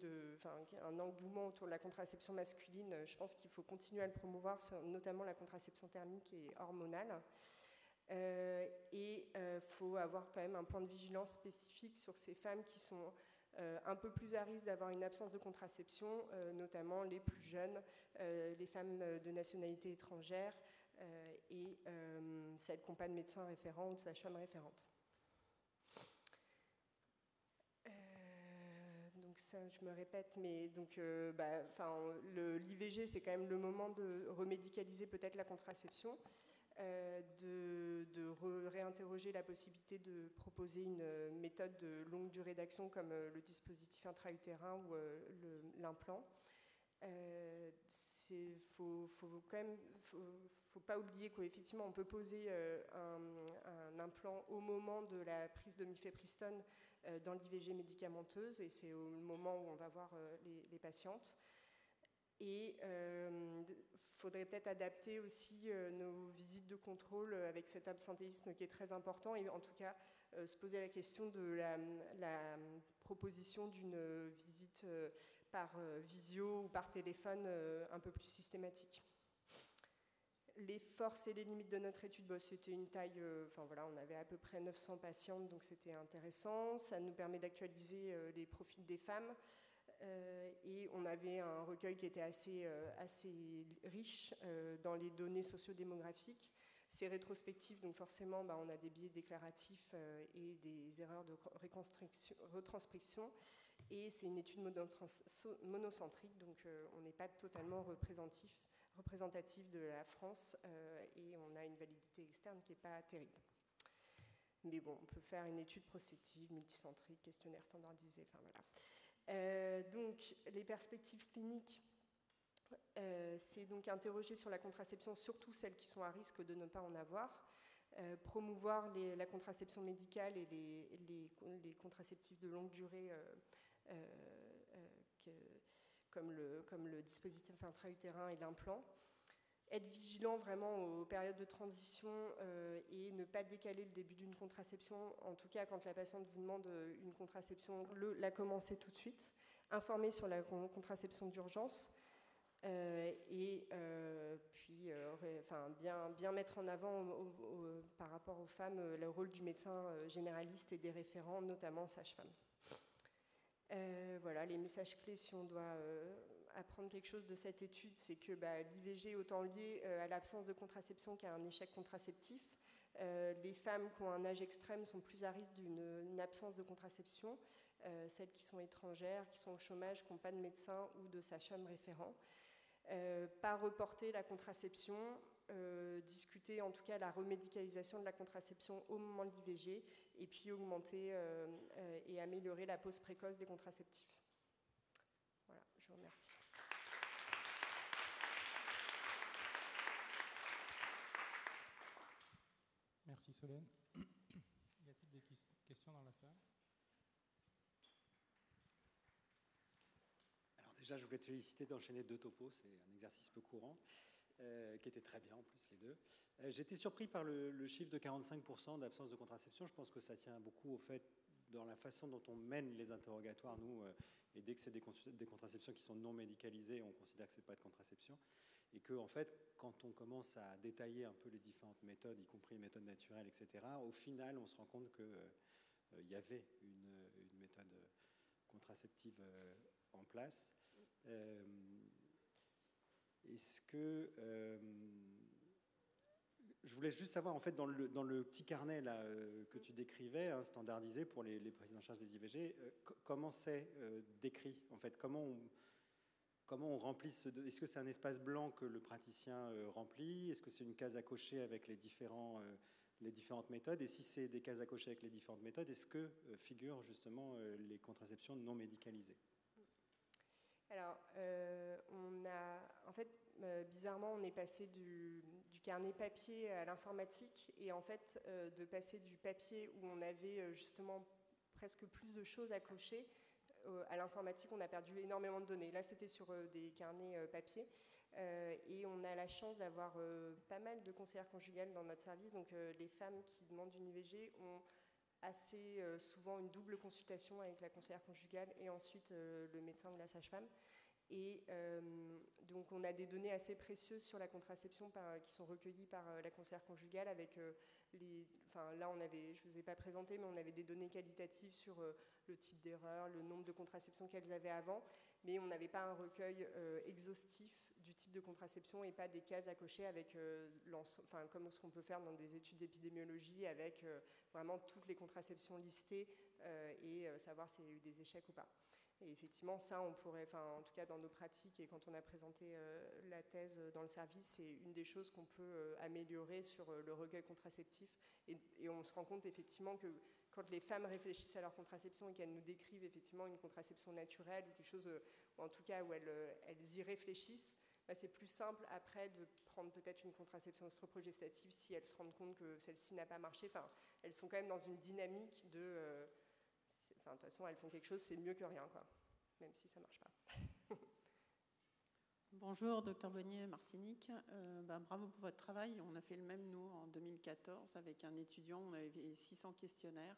un engouement autour de la contraception masculine. Je pense qu'il faut continuer à le promouvoir, notamment la contraception thermique et hormonale. Et il faut avoir quand même un point de vigilance spécifique sur ces femmes qui sont un peu plus à risque d'avoir une absence de contraception, notamment les plus jeunes, les femmes de nationalité étrangère, et celles qui n'ont pas de médecin référent ou de sage-femme référente. Donc ça, je me répète, mais donc, l'IVG, c'est quand même le moment de remédicaliser peut-être la contraception, de réinterroger la possibilité de proposer une méthode de longue durée d'action comme le dispositif intra-utérin ou l'implant. Faut pas oublier qu'effectivement on peut poser un implant au moment de la prise de mifepristone dans l'IVG médicamenteuse, et c'est au moment où on va voir les patientes. Et faudrait peut-être adapter aussi nos visites de contrôle avec cet absentéisme qui est très important, et en tout cas se poser la question de la proposition d'une visite par visio ou par téléphone un peu plus systématique. Les forces et les limites de notre étude, c'était une taille, on avait à peu près 900 patientes, donc c'était intéressant. Ça nous permet d'actualiser les profils des femmes, et on avait un recueil qui était assez riche dans les données sociodémographiques. C'est rétrospectif, donc forcément on a des biais déclaratifs et des erreurs de retranscription, et c'est une étude monocentrique, donc on n'est pas totalement représentatif de la France, et on a une validité externe qui n'est pas terrible. Mais bon, on peut faire une étude prospective, multicentrique, questionnaire standardisé, donc les perspectives cliniques, c'est donc interroger sur la contraception, surtout celles qui sont à risque de ne pas en avoir, promouvoir la contraception médicale et les contraceptifs de longue durée, comme le dispositif intra-utérin et l'implant. Être vigilant vraiment aux périodes de transition et ne pas décaler le début d'une contraception, en tout cas quand la patiente vous demande une contraception, la commencer tout de suite. Informer sur la contraception d'urgence, et puis bien mettre en avant par rapport aux femmes le rôle du médecin généraliste et des référents, notamment sage-femme. Voilà, les messages clés, si on doit apprendre quelque chose de cette étude, c'est que l'IVG est autant lié à l'absence de contraception qu'à un échec contraceptif. Les femmes qui ont un âge extrême sont plus à risque d'une absence de contraception, celles qui sont étrangères, qui sont au chômage, qui n'ont pas de médecin ou de sage-femme référent. Pas reporter la contraception, discuter en tout cas la remédicalisation de la contraception au moment de l'IVG, et puis augmenter et améliorer la pause précoce des contraceptifs. Voilà, je vous remercie. Merci Solène. Y a-t-il des questions dans la salle? Alors déjà, je voulais te féliciter d'enchaîner 2 topos, c'est un exercice peu courant, qui était très bien en plus les deux. J'étais surpris par le chiffre de 45% d'absence de contraception. Je pense que ça tient beaucoup au fait, dans la façon dont on mène les interrogatoires, nous, et dès que c'est des contraceptions qui sont non médicalisées, on considère que ce n'est pas de contraception. Et que, en fait, quand on commence à détailler un peu les différentes méthodes, y compris les méthodes naturelles, etc., au final, on se rend compte qu'il y avait une méthode contraceptive en place. Est-ce que Je voulais juste savoir, en fait, dans le petit carnet là, que tu décrivais, hein, standardisé pour les prises en charge des IVG, comment c'est décrit, en fait, comment on remplit est-ce que c'est un espace blanc que le praticien remplit? Est-ce que c'est une case à cocher avec les différentes méthodes? Et si c'est des cases à cocher avec les différentes méthodes, est-ce que figurent justement les contraceptions non médicalisées? Alors, en fait, bizarrement, on est passé du carnet papier à l'informatique, et en fait, de passer du papier où on avait justement presque plus de choses à cocher, à l'informatique, on a perdu énormément de données. Là, c'était sur des carnets papier, et on a la chance d'avoir pas mal de conseillères conjugales dans notre service. Donc, les femmes qui demandent une IVG ont assez souvent une double consultation avec la conseillère conjugale et ensuite le médecin ou la sage-femme. Et donc on a des données assez précieuses sur la contraception qui sont recueillies par la conseillère conjugale avec là je ne vous ai pas présenté, mais on avait des données qualitatives sur le type d'erreur, le nombre de contraceptions qu'elles avaient avant, mais on n'avait pas un recueil exhaustif du type de contraception et pas des cases à cocher avec comme ce qu'on peut faire dans des études d'épidémiologie avec vraiment toutes les contraceptions listées et savoir s'il y a eu des échecs ou pas. Et effectivement, ça, on pourrait, en tout cas dans nos pratiques et quand on a présenté la thèse dans le service, c'est une des choses qu'on peut améliorer sur le recueil contraceptif. Et on se rend compte effectivement que quand les femmes réfléchissent à leur contraception et qu'elles nous décrivent effectivement une contraception naturelle ou quelque chose, ou en tout cas où elles y réfléchissent, c'est plus simple après de prendre peut-être une contraception œstrogestative si elles se rendent compte que celle-ci n'a pas marché. Enfin, elles sont quand même dans une dynamique de... de toute façon, elles font quelque chose, c'est mieux que rien, quoi, même si ça ne marche pas. Bonjour, docteur Bonnier, Martinique. Bravo pour votre travail. On a fait le même, nous, en 2014, avec un étudiant. On avait 600 questionnaires.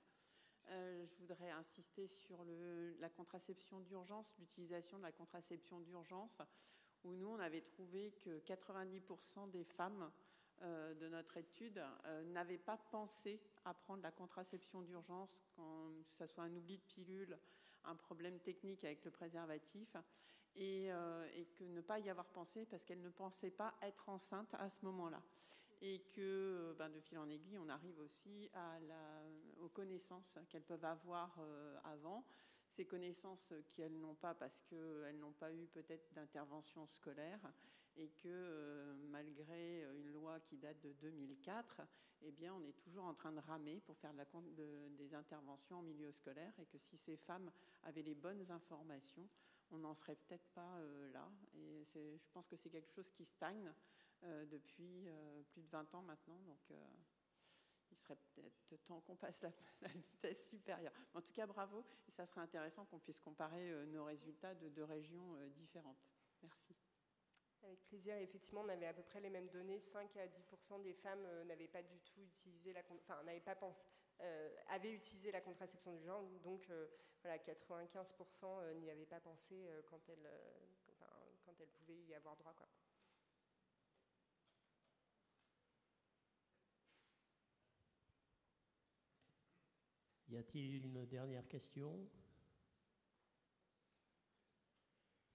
Je voudrais insister sur la contraception d'urgence, l'utilisation de la contraception d'urgence, où nous, on avait trouvé que 90% des femmes de notre étude n'avaient pas pensé à prendre la contraception d'urgence, quand ce soit un oubli de pilule, un problème technique avec le préservatif, et que ne pas y avoir pensé parce qu'elles ne pensaient pas être enceintes à ce moment-là. Et que de fil en aiguille, on arrive aussi aux connaissances qu'elles peuvent avoir avant, ces connaissances qu'elles n'ont pas parce qu'elles n'ont pas eu peut-être d'intervention scolaire, et que malgré une loi qui date de 2004, eh bien, on est toujours en train de ramer pour faire des interventions en milieu scolaire, et que si ces femmes avaient les bonnes informations, on n'en serait peut-être pas là. Et je pense que c'est quelque chose qui stagne depuis plus de 20 ans maintenant, donc il serait peut-être temps qu'on passe la vitesse supérieure. En tout cas, bravo, et ça serait intéressant qu'on puisse comparer nos résultats de 2 régions différentes. Merci. Avec plaisir. Effectivement, on avait à peu près les mêmes données. 5 à 10% des femmes n'avaient pas du tout utilisé n'avaient pas pensé, avaient utilisé la contraception du genre. Donc, 95% n'y avaient pas pensé quand elles pouvaient y avoir droit, quoi. Y a-t-il une dernière question?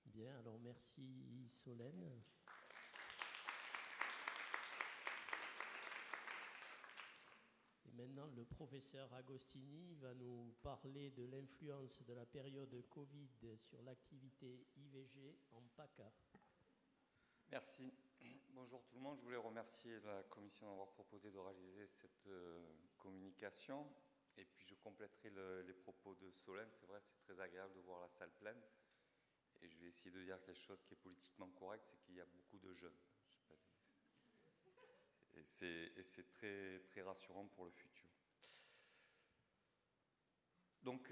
Bien, alors merci Solène. Et maintenant, le professeur Agostini va nous parler de l'influence de la période Covid sur l'activité IVG en PACA. Merci. Bonjour tout le monde. Je voulais remercier la Commission d'avoir proposé de réaliser cette communication. Et puis je compléterai les propos de Solène. C'est vrai, c'est très agréable de voir la salle pleine. Et je vais essayer de dire quelque chose qui est politiquement correct, c'est qu'il y a beaucoup de jeunes. Et c'est très, très rassurant pour le futur. Donc,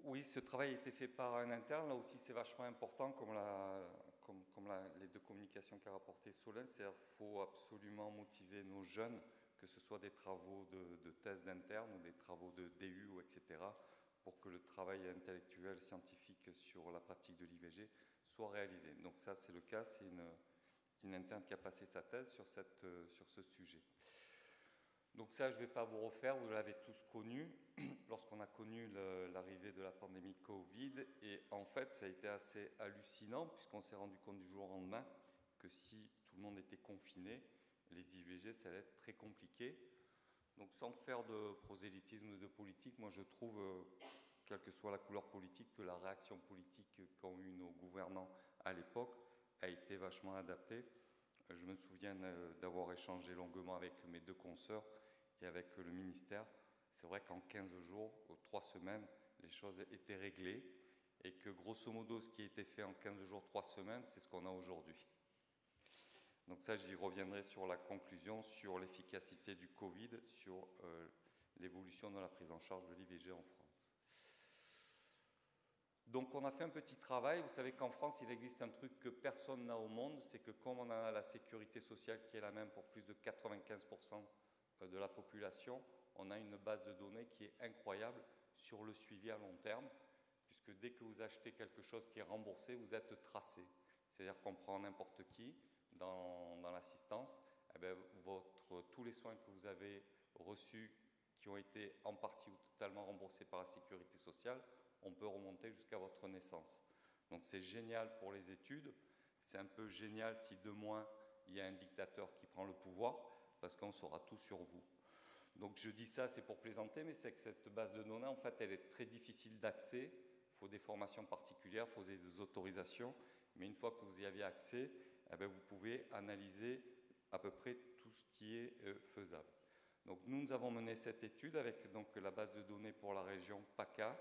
oui, ce travail a été fait par un interne. Là aussi, c'est vachement important, comme les 2 communications qu'a rapporté Solène. C'est-à-dire qu'il faut absolument motiver nos jeunes, que ce soit des travaux de thèse d'interne ou des travaux de DU, etc., pour que le travail intellectuel, scientifique sur la pratique de l'IVG soit réalisé. Donc ça, c'est le cas, c'est une interne qui a passé sa thèse sur ce sujet. Donc ça, je ne vais pas vous refaire, vous l'avez tous connu, lorsqu'on a connu l'arrivée de la pandémie Covid, et en fait, ça a été assez hallucinant, puisqu'on s'est rendu compte du jour au lendemain que si tout le monde était confiné, les IVG, ça allait être très compliqué. Donc sans faire de prosélytisme de politique, moi je trouve, quelle que soit la couleur politique, que la réaction politique qu'ont eu nos gouvernants à l'époque a été vachement adaptée. Je me souviens d'avoir échangé longuement avec mes 2 consoeurs et avec le ministère. C'est vrai qu'en 15 jours, 3 semaines, les choses étaient réglées et que grosso modo, ce qui a été fait en 15 jours, 3 semaines, c'est ce qu'on a aujourd'hui. Donc ça, j'y reviendrai sur la conclusion, sur l'efficacité du Covid, sur l'évolution de la prise en charge de l'IVG en France. Donc on a fait un petit travail. Vous savez qu'en France, il existe un truc que personne n'a au monde, c'est que comme on a la sécurité sociale qui est la même pour plus de 95% de la population, on a une base de données qui est incroyable sur le suivi à long terme, puisque dès que vous achetez quelque chose qui est remboursé, vous êtes tracé. C'est-à-dire qu'on prend n'importe qui dans l'assistance, eh bien, tous les soins que vous avez reçus, qui ont été en partie ou totalement remboursés par la sécurité sociale, on peut remonter jusqu'à votre naissance. Donc c'est génial pour les études, c'est un peu génial si demain il y a un dictateur qui prend le pouvoir, parce qu'on saura tout sur vous. Donc je dis ça, c'est pour plaisanter, mais c'est que cette base de données, en fait, elle est très difficile d'accès. Il faut des formations particulières, il faut des autorisations, mais une fois que vous y avez accès, eh bien, vous pouvez analyser à peu près tout ce qui est faisable. Donc nous avons mené cette étude avec donc, la base de données pour la région PACA,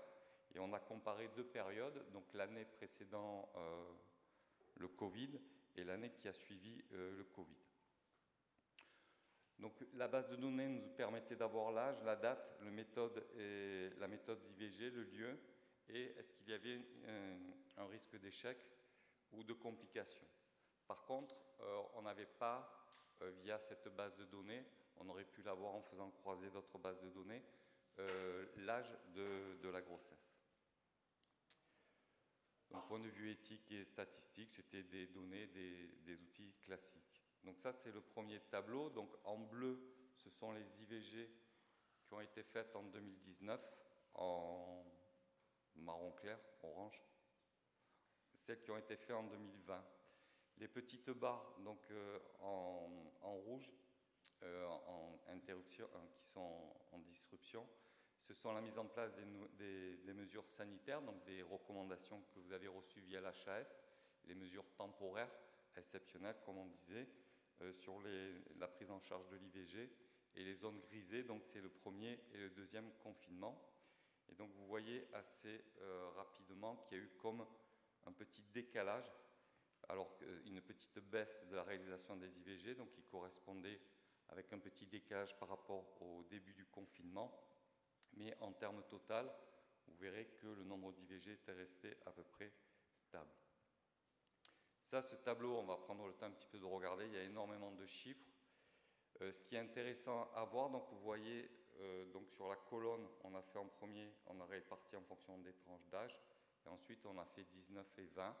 et on a comparé 2 périodes, donc l'année précédant le Covid et l'année qui a suivi le Covid. Donc la base de données nous permettait d'avoir l'âge, la date, la méthode d'IVG, le lieu, et est-ce qu'il y avait un risque d'échec ou de complications. Par contre, on n'avait pas, via cette base de données, on aurait pu l'avoir en faisant croiser d'autres bases de données, l'âge de la grossesse. D'un point de vue éthique et statistique, c'était des données, des outils classiques. Donc ça, c'est le premier tableau. Donc en bleu, ce sont les IVG qui ont été faites en 2019, en marron clair, orange, celles qui ont été faites en 2020. Les petites barres donc, en rouge, en interruption, qui sont en disruption, ce sont la mise en place des mesures sanitaires, donc des recommandations que vous avez reçues via l'HAS, les mesures temporaires, exceptionnelles, comme on disait, sur la prise en charge de l'IVG, et les zones grisées, donc c'est le premier et le deuxième confinement. Et donc vous voyez assez rapidement qu'il y a eu comme un petit décalage, alors une petite baisse de la réalisation des IVG, donc qui correspondait avec un petit décalage par rapport au début du confinement. Mais en termes total, vous verrez que le nombre d'IVG était resté à peu près stable. Ça, ce tableau, on va prendre le temps un petit peu de regarder, il y a énormément de chiffres. Ce qui est intéressant à voir, donc vous voyez, donc sur la colonne, on a fait en premier, on a réparti en fonction des tranches d'âge, et ensuite on a fait 19 et 20.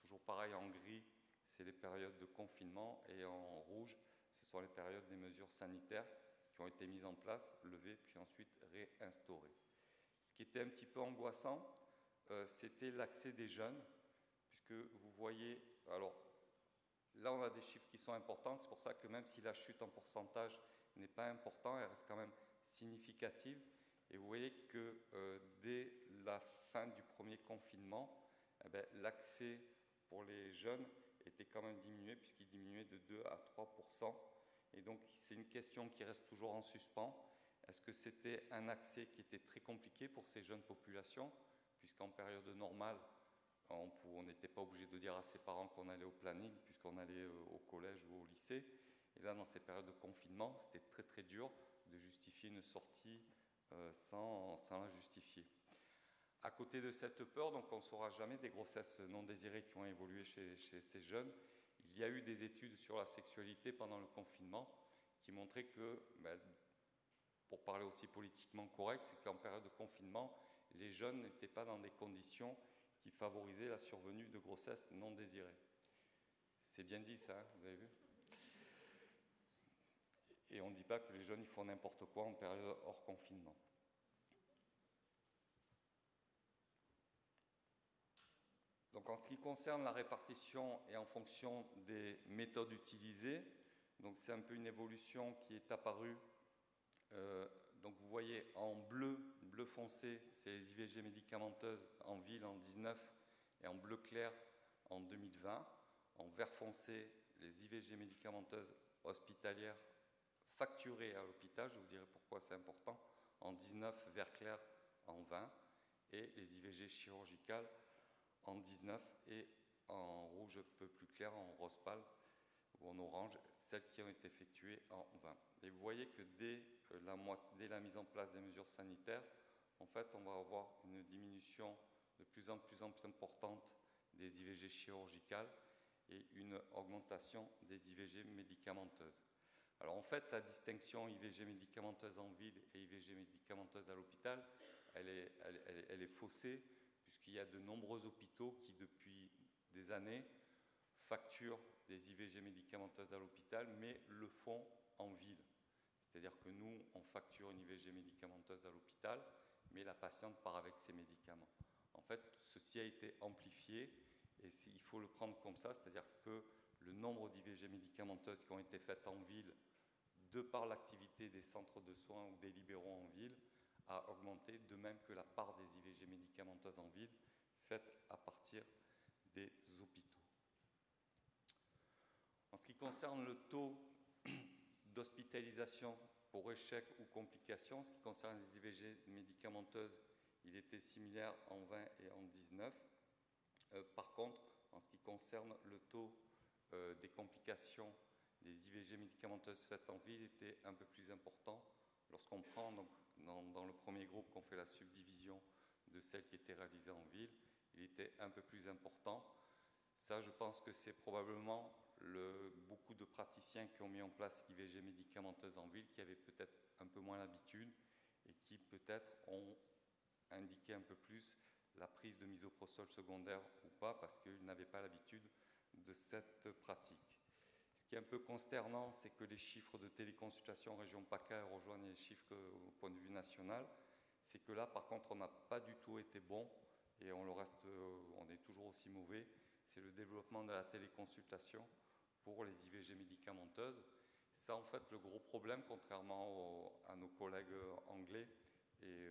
Toujours pareil, en gris, c'est les périodes de confinement, et en rouge, ce sont les périodes des mesures sanitaires qui ont été mises en place, levées, puis ensuite réinstaurées. Ce qui était un petit peu angoissant, c'était l'accès des jeunes, puisque vous voyez, alors là on a des chiffres qui sont importants, c'est pour ça que même si la chute en pourcentage n'est pas importante, elle reste quand même significative. Et vous voyez que dès la fin du premier confinement, eh bien, l'accès pour les jeunes était quand même diminué, puisqu'il diminuait de 2 à 3%. Et donc, c'est une question qui reste toujours en suspens. Est-ce que c'était un accès qui était très compliqué pour ces jeunes populations, puisqu'en période normale, on n'était pas obligé de dire à ses parents qu'on allait au planning, puisqu'on allait au collège ou au lycée. Et là, dans ces périodes de confinement, c'était très très dur de justifier une sortie sans la justifier. À côté de cette peur, donc on ne saura jamais des grossesses non désirées qui ont évolué chez ces jeunes. Il y a eu des études sur la sexualité pendant le confinement qui montraient que, pour parler aussi politiquement correct, c'est qu'en période de confinement, les jeunes n'étaient pas dans des conditions qui favorisaient la survenue de grossesses non désirées. C'est bien dit ça, hein, vous avez vu? Et on ne dit pas que les jeunes ils font n'importe quoi en période hors confinement. Donc en ce qui concerne la répartition et en fonction des méthodes utilisées, Donc c'est un peu une évolution qui est apparue. Donc vous voyez en bleu foncé, c'est les IVG médicamenteuses en ville en 19 et en bleu clair en 2020. En vert foncé, les IVG médicamenteuses hospitalières facturées à l'hôpital, je vous dirai pourquoi c'est important, en 19, vert clair en 20, et les IVG chirurgicales en 19 et en rouge un peu plus clair, en rose pâle ou en orange, celles qui ont été effectuées en 20. Et vous voyez que dès la mise en place des mesures sanitaires, en fait, on va avoir une diminution de plus en plus importante des IVG chirurgicales et une augmentation des IVG médicamenteuses. Alors en fait, la distinction IVG médicamenteuse en ville et IVG médicamenteuse à l'hôpital, elle est faussée, puisqu'il y a de nombreux hôpitaux qui, depuis des années, facturent des IVG médicamenteuses à l'hôpital, mais le font en ville. C'est-à-dire que nous, on facture une IVG médicamenteuse à l'hôpital, mais la patiente part avec ses médicaments. En fait, ceci a été amplifié, et il faut le prendre comme ça, c'est-à-dire que le nombre d'IVG médicamenteuses qui ont été faites en ville, de par l'activité des centres de soins ou des libéraux en ville, a augmenté, de même que la part des IVG médicamenteuses en ville faites à partir des hôpitaux. En ce qui concerne le taux d'hospitalisation pour échec ou complications, en ce qui concerne les IVG médicamenteuses, il était similaire en 20 et en 19. Par contre, en ce qui concerne le taux des complications des IVG médicamenteuses faites en ville, il était un peu plus important. Lorsqu'on prend donc, dans le premier groupe qu'on fait la subdivision de celles qui étaient réalisées en ville, il était un peu plus important. Ça, je pense que c'est probablement beaucoup de praticiens qui ont mis en place l'IVG médicamenteuse en ville qui avaient peut-être un peu moins l'habitude et qui peut-être ont indiqué un peu plus la prise de misoprostol secondaire ou pas parce qu'ils n'avaient pas l'habitude de cette pratique. Ce qui est un peu consternant, c'est que les chiffres de téléconsultation en région PACA rejoignent les chiffres au point de vue national. C'est que là, par contre, on n'a pas du tout été bon et on est toujours aussi mauvais. C'est le développement de la téléconsultation pour les IVG médicamenteuses. Ça, en fait, le gros problème, contrairement à nos collègues anglais et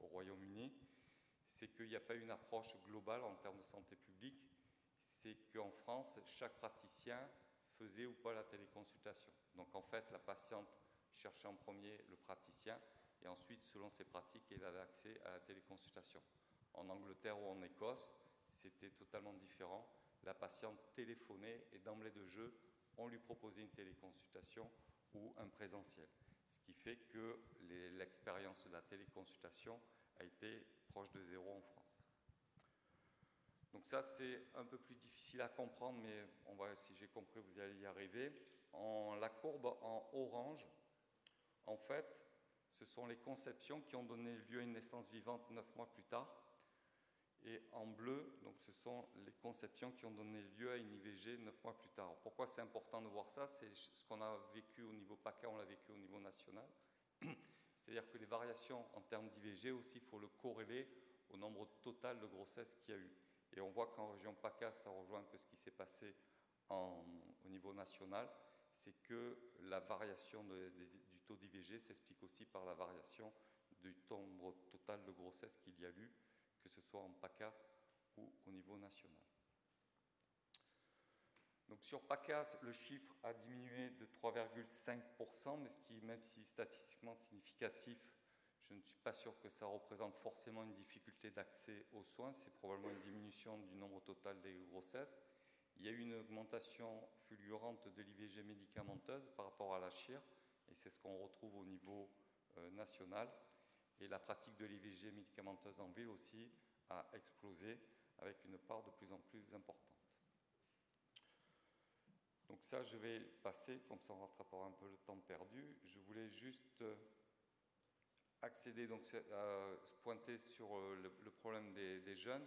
au Royaume-Uni, c'est qu'il n'y a pas une approche globale en termes de santé publique. C'est qu'en France, chaque praticien faisait ou pas la téléconsultation. Donc, en fait, la patiente cherchait en premier le praticien et ensuite, selon ses pratiques, elle avait accès à la téléconsultation. En Angleterre ou en Écosse, c'était totalement différent. La patiente téléphonait et d'emblée de jeu, on lui proposait une téléconsultation ou un présentiel. Ce qui fait que l'expérience de la téléconsultation a été proche de zéro en France. Donc ça, c'est un peu plus difficile à comprendre, mais si j'ai compris, vous allez y arriver. La courbe en orange, en fait, ce sont les conceptions qui ont donné lieu à une naissance vivante 9 mois plus tard. Et en bleu, donc, ce sont les conceptions qui ont donné lieu à une IVG 9 mois plus tard. Pourquoi c'est important de voir ça? C'est ce qu'on a vécu au niveau PACA, on l'a vécu au niveau national. C'est-à-dire que les variations en termes d'IVG aussi, il faut le corréler au nombre total de grossesses qu'il y a eu. Et on voit qu'en région PACA, ça rejoint un peu ce qui s'est passé au niveau national, c'est que la variation du taux d'IVG s'explique aussi par la variation du nombre total de grossesses qu'il y a eu, que ce soit en PACA ou au niveau national. Donc sur PACA, le chiffre a diminué de 3,5%, mais ce qui, même si statistiquement significatif, je ne suis pas sûr que ça représente forcément une difficulté d'accès aux soins, c'est probablement une diminution du nombre total des grossesses. Il y a eu une augmentation fulgurante de l'IVG médicamenteuse par rapport à la chir, et c'est ce qu'on retrouve au niveau national. Et la pratique de l'IVG médicamenteuse en ville aussi a explosé avec une part de plus en plus importante. Donc ça, je vais passer, comme ça on rattrapera un peu le temps perdu. Je voulais juste accéder, donc pointer sur le problème des jeunes.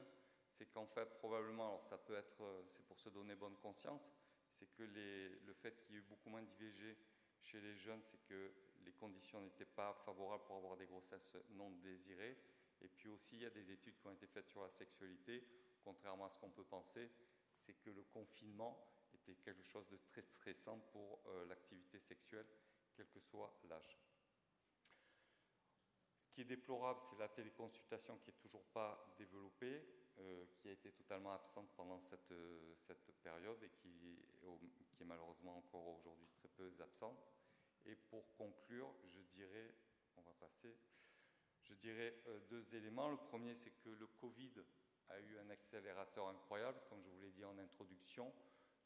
C'est qu'en fait, probablement, alors ça peut être, c'est pour se donner bonne conscience, c'est que le fait qu'il y ait eu beaucoup moins d'IVG chez les jeunes, c'est que les conditions n'étaient pas favorables pour avoir des grossesses non désirées. Et puis aussi, il y a des études qui ont été faites sur la sexualité. Contrairement à ce qu'on peut penser, c'est que le confinement c'était quelque chose de très stressant pour l'activité sexuelle, quel que soit l'âge. Ce qui est déplorable, c'est la téléconsultation qui n'est toujours pas développée, qui a été totalement absente pendant cette période et qui est malheureusement encore aujourd'hui très peu absente. Et pour conclure, je dirais, on va passer, je dirais deux éléments. Le premier, c'est que le Covid a eu un accélérateur incroyable, comme je vous l'ai dit en introduction.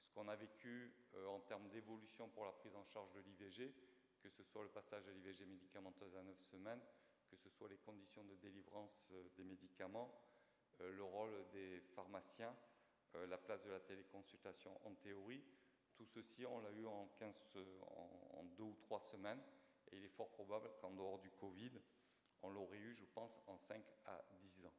Ce qu'on a vécu en termes d'évolution pour la prise en charge de l'IVG, que ce soit le passage à l'IVG médicamenteuse à 9 semaines, que ce soit les conditions de délivrance des médicaments, le rôle des pharmaciens, la place de la téléconsultation en théorie, tout ceci, on l'a eu en 2 ou 3 semaines, et il est fort probable qu'en dehors du Covid, on l'aurait eu, je pense, en 5 à 10 ans.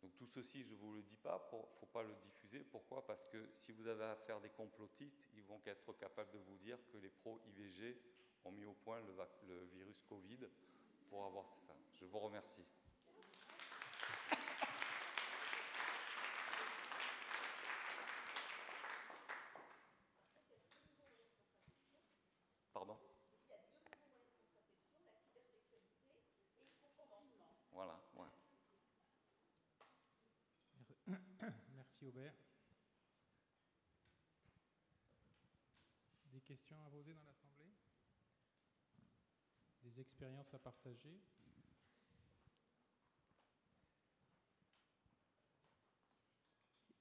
Donc tout ceci, je ne vous le dis pas, il ne faut pas le diffuser. Pourquoi? Parce que si vous avez affaire à des complotistes, ils vont être capables de vous dire que les pro-IVG ont mis au point le virus Covid pour avoir ça. Je vous remercie. Pardon? Il y a 2 nouveaux moyens de contraception, la cybersexualité et le confinement. Voilà, ouais. Merci Aubert. Des questions à poser dans l'Assemblée? Des expériences à partager?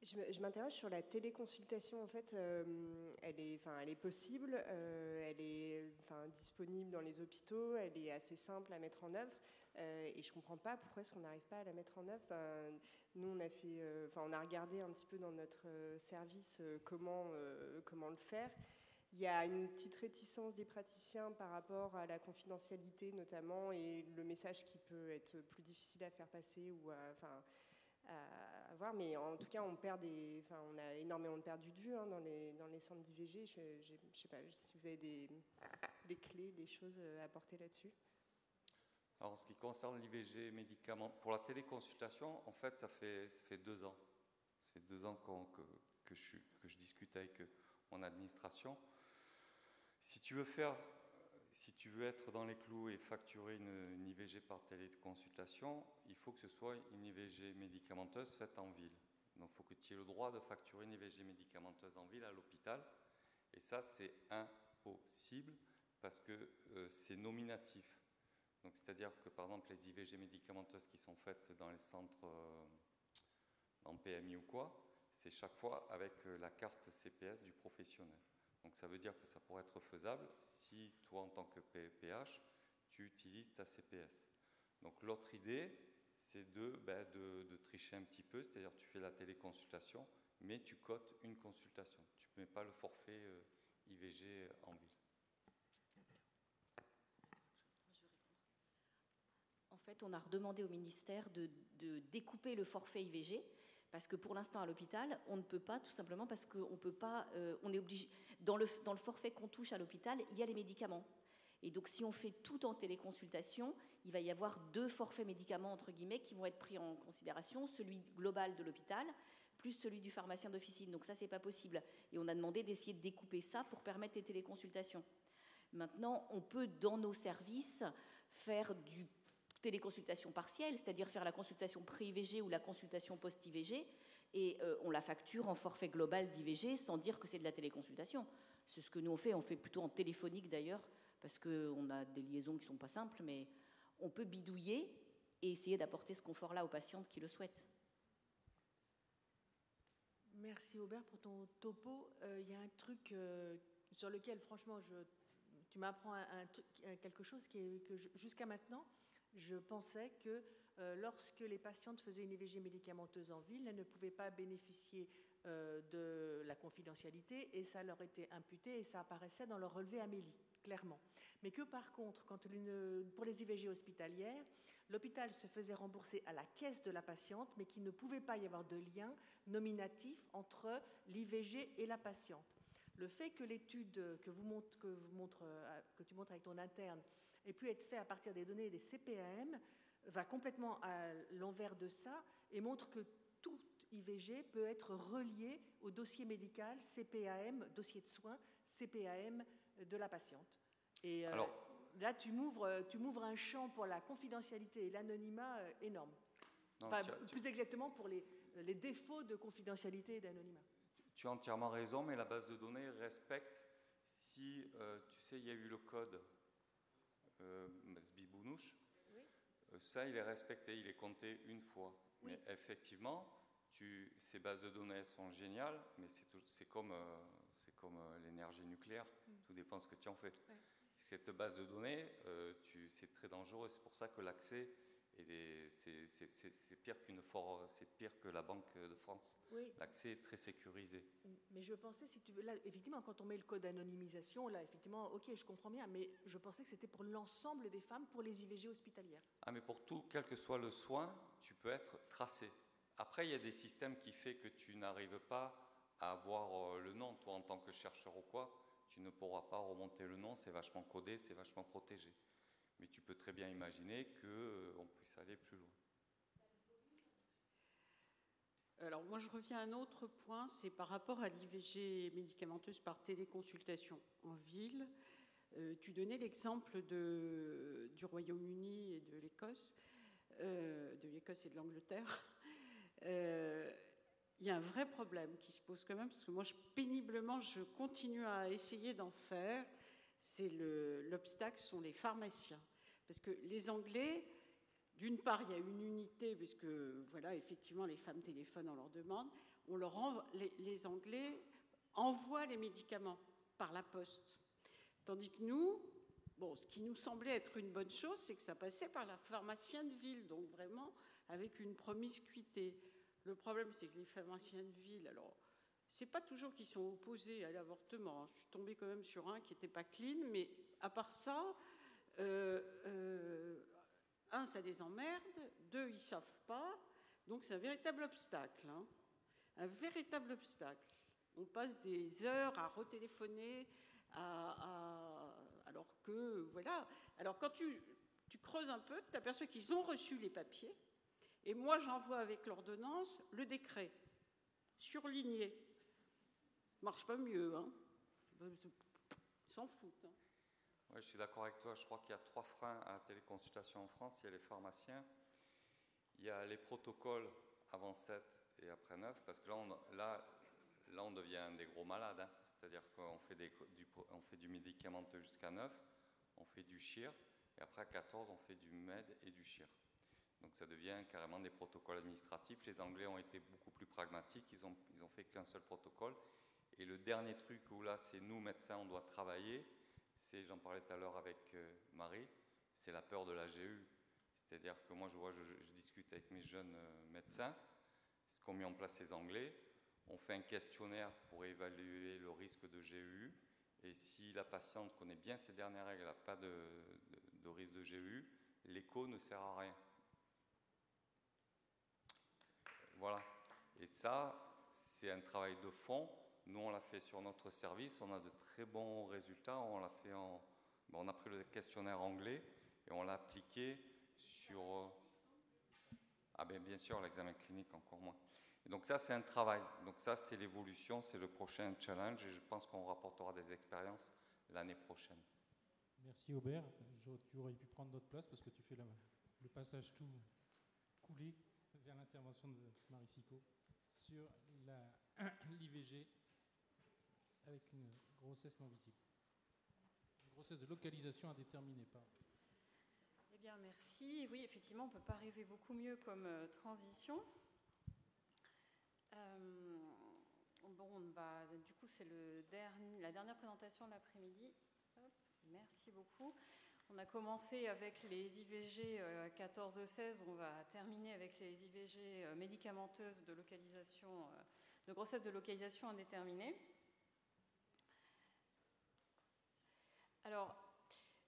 Je m'interroge sur la téléconsultation. En fait, elle est possible, elle est disponible dans les hôpitaux, elle est assez simple à mettre en œuvre. Et je ne comprends pas pourquoi est-ce qu'on n'arrive pas à la mettre en œuvre. Nous, on a regardé un petit peu dans notre service comment le faire. Il y a une petite réticence des praticiens par rapport à la confidentialité notamment et le message qui peut être plus difficile à faire passer ou à voir. Mais en tout cas, on a énormément perdu de vue dans les centres d'IVG. Je ne sais pas si vous avez des clés, des choses à apporter là-dessus. Alors, en ce qui concerne l'IVG médicament, pour la téléconsultation, en fait, ça fait 2 ans. Ça fait 2 ans que je discute avec mon administration. Si tu veux être dans les clous et facturer une IVG par téléconsultation, il faut que ce soit une IVG médicamenteuse faite en ville. Donc, il faut que tu aies le droit de facturer une IVG médicamenteuse en ville à l'hôpital. Et ça, c'est impossible parce que c'est nominatif. Donc, c'est-à-dire que, par exemple, les IVG médicamenteuses qui sont faites dans les centres, en PMI ou quoi, c'est chaque fois avec la carte CPS du professionnel. Donc, ça veut dire que ça pourrait être faisable si, toi, en tant que PH, tu utilises ta CPS. Donc, l'autre idée, c'est de tricher un petit peu, c'est-à-dire que tu fais la téléconsultation, mais tu cotes une consultation. Tu ne mets pas le forfait IVG en ville. En fait, on a redemandé au ministère de découper le forfait IVG, parce que pour l'instant, à l'hôpital, on ne peut pas, tout simplement parce qu'on peut pas, on est obligé, dans le forfait qu'on touche à l'hôpital, il y a les médicaments. Et donc, si on fait tout en téléconsultation, il va y avoir 2 forfaits médicaments, entre guillemets, qui vont être pris en considération, celui global de l'hôpital, plus celui du pharmacien d'officine. Donc ça, c'est pas possible. Et on a demandé d'essayer de découper ça pour permettre les téléconsultations. Maintenant, on peut, dans nos services, faire du téléconsultation partielle, c'est-à-dire faire la consultation pré-IVG ou la consultation post-IVG, et on la facture en forfait global d'IVG sans dire que c'est de la téléconsultation. C'est ce que nous on fait plutôt en téléphonique d'ailleurs, parce qu'on a des liaisons qui ne sont pas simples, mais on peut bidouiller et essayer d'apporter ce confort-là aux patientes qui le souhaitent. Merci Aubert pour ton topo. Il y a un truc sur lequel, franchement, tu m'apprends quelque chose que jusqu'à maintenant, je pensais que lorsque les patientes faisaient une IVG médicamenteuse en ville, elles ne pouvaient pas bénéficier de la confidentialité et ça leur était imputé et ça apparaissait dans leur relevé Amélie, clairement. Mais que par contre, pour les IVG hospitalières, l'hôpital se faisait rembourser à la caisse de la patiente, mais qu'il ne pouvait pas y avoir de lien nominatif entre l'IVG et la patiente. Le fait que l'étude que tu montres avec ton interne ait pu être faite à partir des données des CPAM va complètement à l'envers de ça et montre que toute IVG peut être relié au dossier médical CPAM, dossier de soins CPAM de la patiente. Et là, tu m'ouvres un champ pour la confidentialité et l'anonymat énorme. Non, enfin, plus exactement pour les défauts de confidentialité et d'anonymat. Tu as entièrement raison, mais la base de données respecte, si tu sais, il y a eu le code Sbibounouche, oui. Ça, il est respecté, il est compté une fois. Oui. Mais effectivement, ces bases de données sont géniales, mais c'est comme l'énergie nucléaire, tout dépend de ce que tu en fais. Ouais. Cette base de données, c'est très dangereux, c'est pour ça que l'accès, c'est pire que la Banque de France. Oui. L'accès est très sécurisé. Mais je pensais, si tu veux, là, effectivement, quand on met le code d'anonymisation, là, effectivement, ok, je comprends bien, mais je pensais que c'était pour l'ensemble des femmes, pour les IVG hospitalières. Ah, mais pour tout, quel que soit le soin, tu peux être tracé. Après, il y a des systèmes qui font que tu n'arrives pas à avoir le nom, toi, en tant que chercheur ou quoi, tu ne pourras pas remonter le nom, c'est vachement codé, c'est vachement protégé. Mais tu peux très bien imaginer qu'on puisse aller plus loin. Alors moi je reviens à un autre point, c'est par rapport à l'IVG médicamenteuse par téléconsultation en ville. Tu donnais l'exemple du Royaume-Uni et de l'Écosse et de l'Angleterre. Il y a un vrai problème qui se pose quand même, parce que moi péniblement je continue à essayer d'en faire. C'est l'obstacle sont les pharmaciens. Parce que les Anglais, d'une part, il y a une unité, puisque voilà, effectivement, les femmes téléphonent, on leur demande. Les Anglais envoient les médicaments par la poste. Tandis que nous, bon, ce qui nous semblait être une bonne chose, c'est que ça passait par la pharmacienne de ville, donc vraiment avec une promiscuité. Le problème, c'est que les pharmaciens de ville, alors, c'est pas toujours qu'ils sont opposés à l'avortement. Je suis tombée quand même sur un qui n'était pas clean, mais à part ça, un, ça les emmerde, deux, ils ne savent pas, donc c'est un véritable obstacle, hein. Un véritable obstacle. On passe des heures à retéléphoner, alors que, voilà, alors quand tu creuses un peu, tu t'aperçois qu'ils ont reçu les papiers, et moi j'envoie avec l'ordonnance le décret, surligné. Marche pas mieux, hein. Ils s'en foutent, hein. Oui, je suis d'accord avec toi. Je crois qu'il y a 3 freins à la téléconsultation en France. Il y a les pharmaciens, il y a les protocoles avant 7 et après 9, parce que là on devient des gros malades, hein. C'est-à-dire qu'on fait du médicamenteux jusqu'à 9, on fait du chir, et après à 14, on fait du med et du chir. Donc ça devient carrément des protocoles administratifs. Les Anglais ont été beaucoup plus pragmatiques, ils ont fait qu'un seul protocole. Et le dernier truc où là, c'est nous, médecins, on doit travailler, j'en parlais tout à l'heure avec Marie, c'est la peur de la GU. C'est-à-dire que moi, je discute avec mes jeunes médecins, ce qu'ont mis en place les Anglais. On fait un questionnaire pour évaluer le risque de GU. Et si la patiente connaît bien ces dernières règles, elle n'a pas de risque de GU, l'écho ne sert à rien. Voilà. Et ça, c'est un travail de fond. Nous, on l'a fait sur notre service, on a de très bons résultats. On l'a fait on a pris le questionnaire anglais et on l'a appliqué sur... bien sûr, l'examen clinique, encore moins. Et donc ça, c'est un travail. Donc ça, c'est l'évolution, c'est le prochain challenge et je pense qu'on rapportera des expériences l'année prochaine. Merci Aubert. Tu aurais pu prendre d'autres places parce que tu fais le passage tout coulé vers l'intervention de Marie Sicot sur l'IVG avec une grossesse non visible. Une grossesse de localisation indéterminée, pas. Eh bien, merci. Oui, effectivement, on ne peut pas rêver beaucoup mieux comme transition. Du coup, c'est la dernière présentation de l'après-midi. Merci beaucoup. On a commencé avec les IVG 14-16, on va terminer avec les IVG médicamenteuses de grossesse de localisation indéterminée. Alors,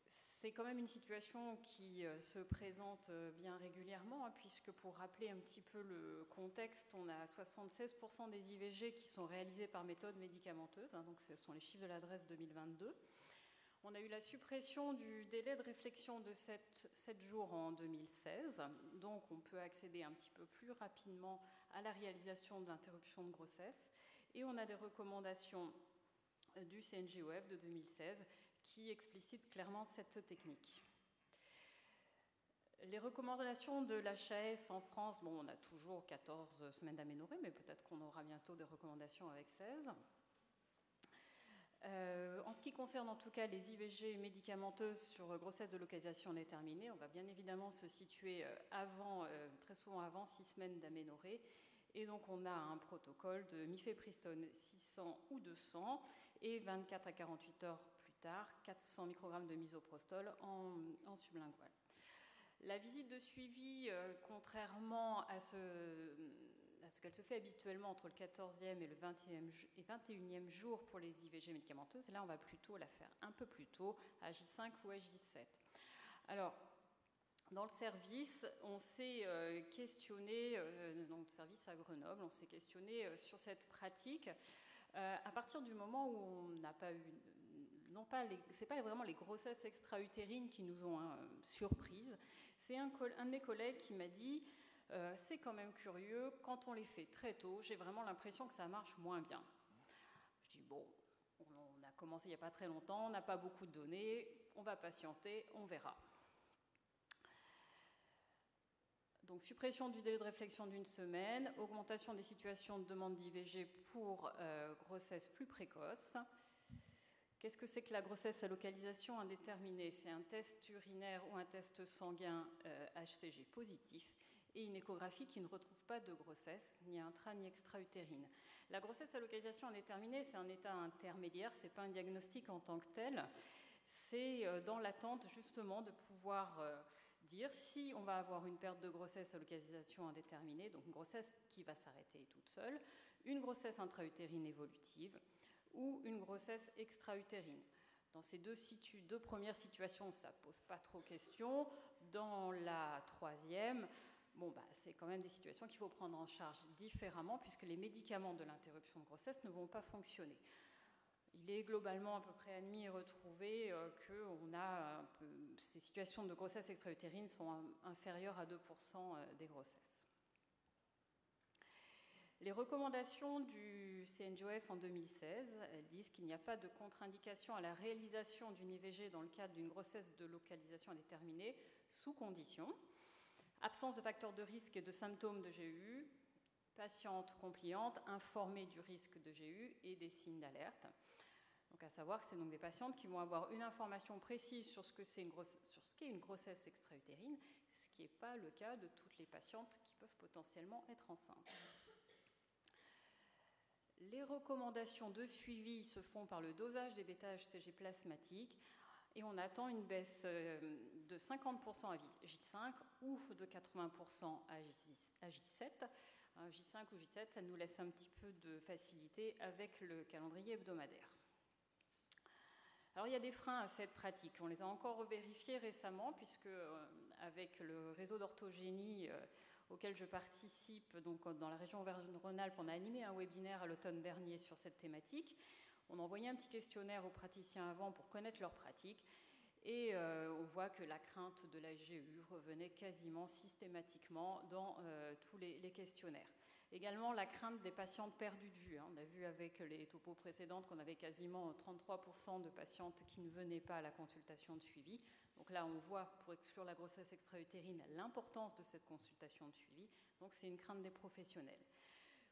c'est quand même une situation qui se présente bien régulièrement, puisque pour rappeler un petit peu le contexte, on a 76% des IVG qui sont réalisés par méthode médicamenteuse, donc ce sont les chiffres de l'adresse 2022. On a eu la suppression du délai de réflexion de 7 jours en 2016, donc on peut accéder un petit peu plus rapidement à la réalisation de l'interruption de grossesse. Et on a des recommandations du CNGOF de 2016 qui explicitent clairement cette technique. Les recommandations de l'HAS en France, bon, on a toujours 14 semaines d'aménorrhée, mais peut-être qu'on aura bientôt des recommandations avec 16. En ce qui concerne en tout cas les IVG médicamenteuses sur grossesse de localisation indéterminée, on va bien évidemment se situer très souvent avant 6 semaines d'aménorrhée. Et donc on a un protocole de mifepristone 600 ou 200 et 24 à 48 heures plus tard, 400 microgrammes de misoprostol en sublingual. La visite de suivi, contrairement à ce qu'elle se fait habituellement entre le 14e et le 21e jour pour les IVG médicamenteuses, là on va plutôt la faire un peu plus tôt, à J5 ou à J7. Alors, dans le service, on s'est questionné, dans le service à Grenoble, on s'est questionné sur cette pratique à partir du moment où on n'a pas eu, c'est pas vraiment les grossesses extra-utérines qui nous ont surprises. C'est un de mes collègues qui m'a dit c'est quand même curieux, quand on les fait très tôt, j'ai vraiment l'impression que ça marche moins bien. Je dis bon, on a commencé il n'y a pas très longtemps, on n'a pas beaucoup de données, on va patienter, on verra. Donc, suppression du délai de réflexion d'1 semaine, augmentation des situations de demande d'IVG pour grossesse plus précoce. Qu'est-ce que c'est que la grossesse à localisation indéterminée? C'est un test urinaire ou un test sanguin HCG positif et une échographie qui ne retrouve pas de grossesse, ni intra ni extra-utérine. La grossesse à localisation indéterminée, c'est un état intermédiaire, ce n'est pas un diagnostic en tant que tel. C'est dans l'attente justement de pouvoir dire si on va avoir une perte de grossesse à localisation indéterminée, donc une grossesse qui va s'arrêter toute seule, une grossesse intra-utérine évolutive ou une grossesse extra-utérine. Dans ces deux premières situations, ça ne pose pas trop question. Dans la troisième, c'est quand même des situations qu'il faut prendre en charge différemment puisque les médicaments de l'interruption de grossesse ne vont pas fonctionner. Il est globalement à peu près admis et retrouvé que ces situations de grossesse extra-utérine sont inférieures à 2% des grossesses. Les recommandations du CNGOF en 2016, elles disent qu'il n'y a pas de contre-indication à la réalisation d'une IVG dans le cadre d'une grossesse de localisation indéterminée sous condition. Absence de facteurs de risque et de symptômes de GU, patiente compliante, informée du risque de GU et des signes d'alerte. Donc à savoir que c'est donc des patientes qui vont avoir une information précise sur ce qu'est une grossesse extra-utérine, ce qui n'est pas le cas de toutes les patientes qui peuvent potentiellement être enceintes. Les recommandations de suivi se font par le dosage des bêta-HCG plasmatiques et on attend une baisse de 50% à J5 ou de 80% à J7. J5 ou J7, ça nous laisse un petit peu de facilité avec le calendrier hebdomadaire. Alors il y a des freins à cette pratique. On les a encore vérifiés récemment puisque avec le réseau d'orthogénie auquel je participe donc dans la région Auvergne-Rhône-Alpes, on a animé un webinaire à l'automne dernier sur cette thématique. On a envoyé un petit questionnaire aux praticiens avant pour connaître leurs pratiques et on voit que la crainte de la GU revenait quasiment systématiquement dans tous les questionnaires. Également la crainte des patientes perdues de vue. On a vu avec les topos précédentes qu'on avait quasiment 33% de patientes qui ne venaient pas à la consultation de suivi. Donc là, on voit, pour exclure la grossesse extra-utérine, l'importance de cette consultation de suivi. Donc c'est une crainte des professionnels.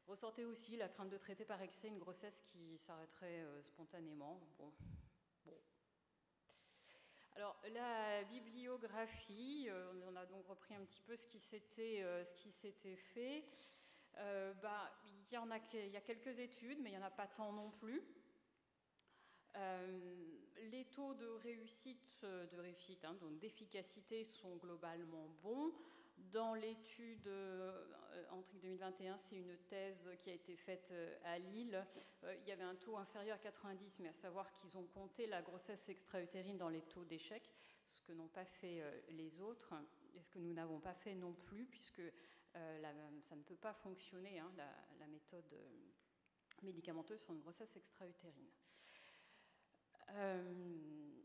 Ressortait aussi la crainte de traiter par excès une grossesse qui s'arrêterait spontanément. Bon. Alors la bibliographie, on a donc repris un petit peu ce qui s'était fait. Il y a quelques études, mais il n'y en a pas tant non plus. Les taux de réussite, donc d'efficacité, sont globalement bons. Dans l'étude Antric 2021, c'est une thèse qui a été faite à Lille. Il y avait un taux inférieur à 90, mais à savoir qu'ils ont compté la grossesse extra-utérine dans les taux d'échec, ce que n'ont pas fait les autres, et ce que nous n'avons pas fait non plus, puisque ça ne peut pas fonctionner, la méthode médicamenteuse sur une grossesse extra-utérine.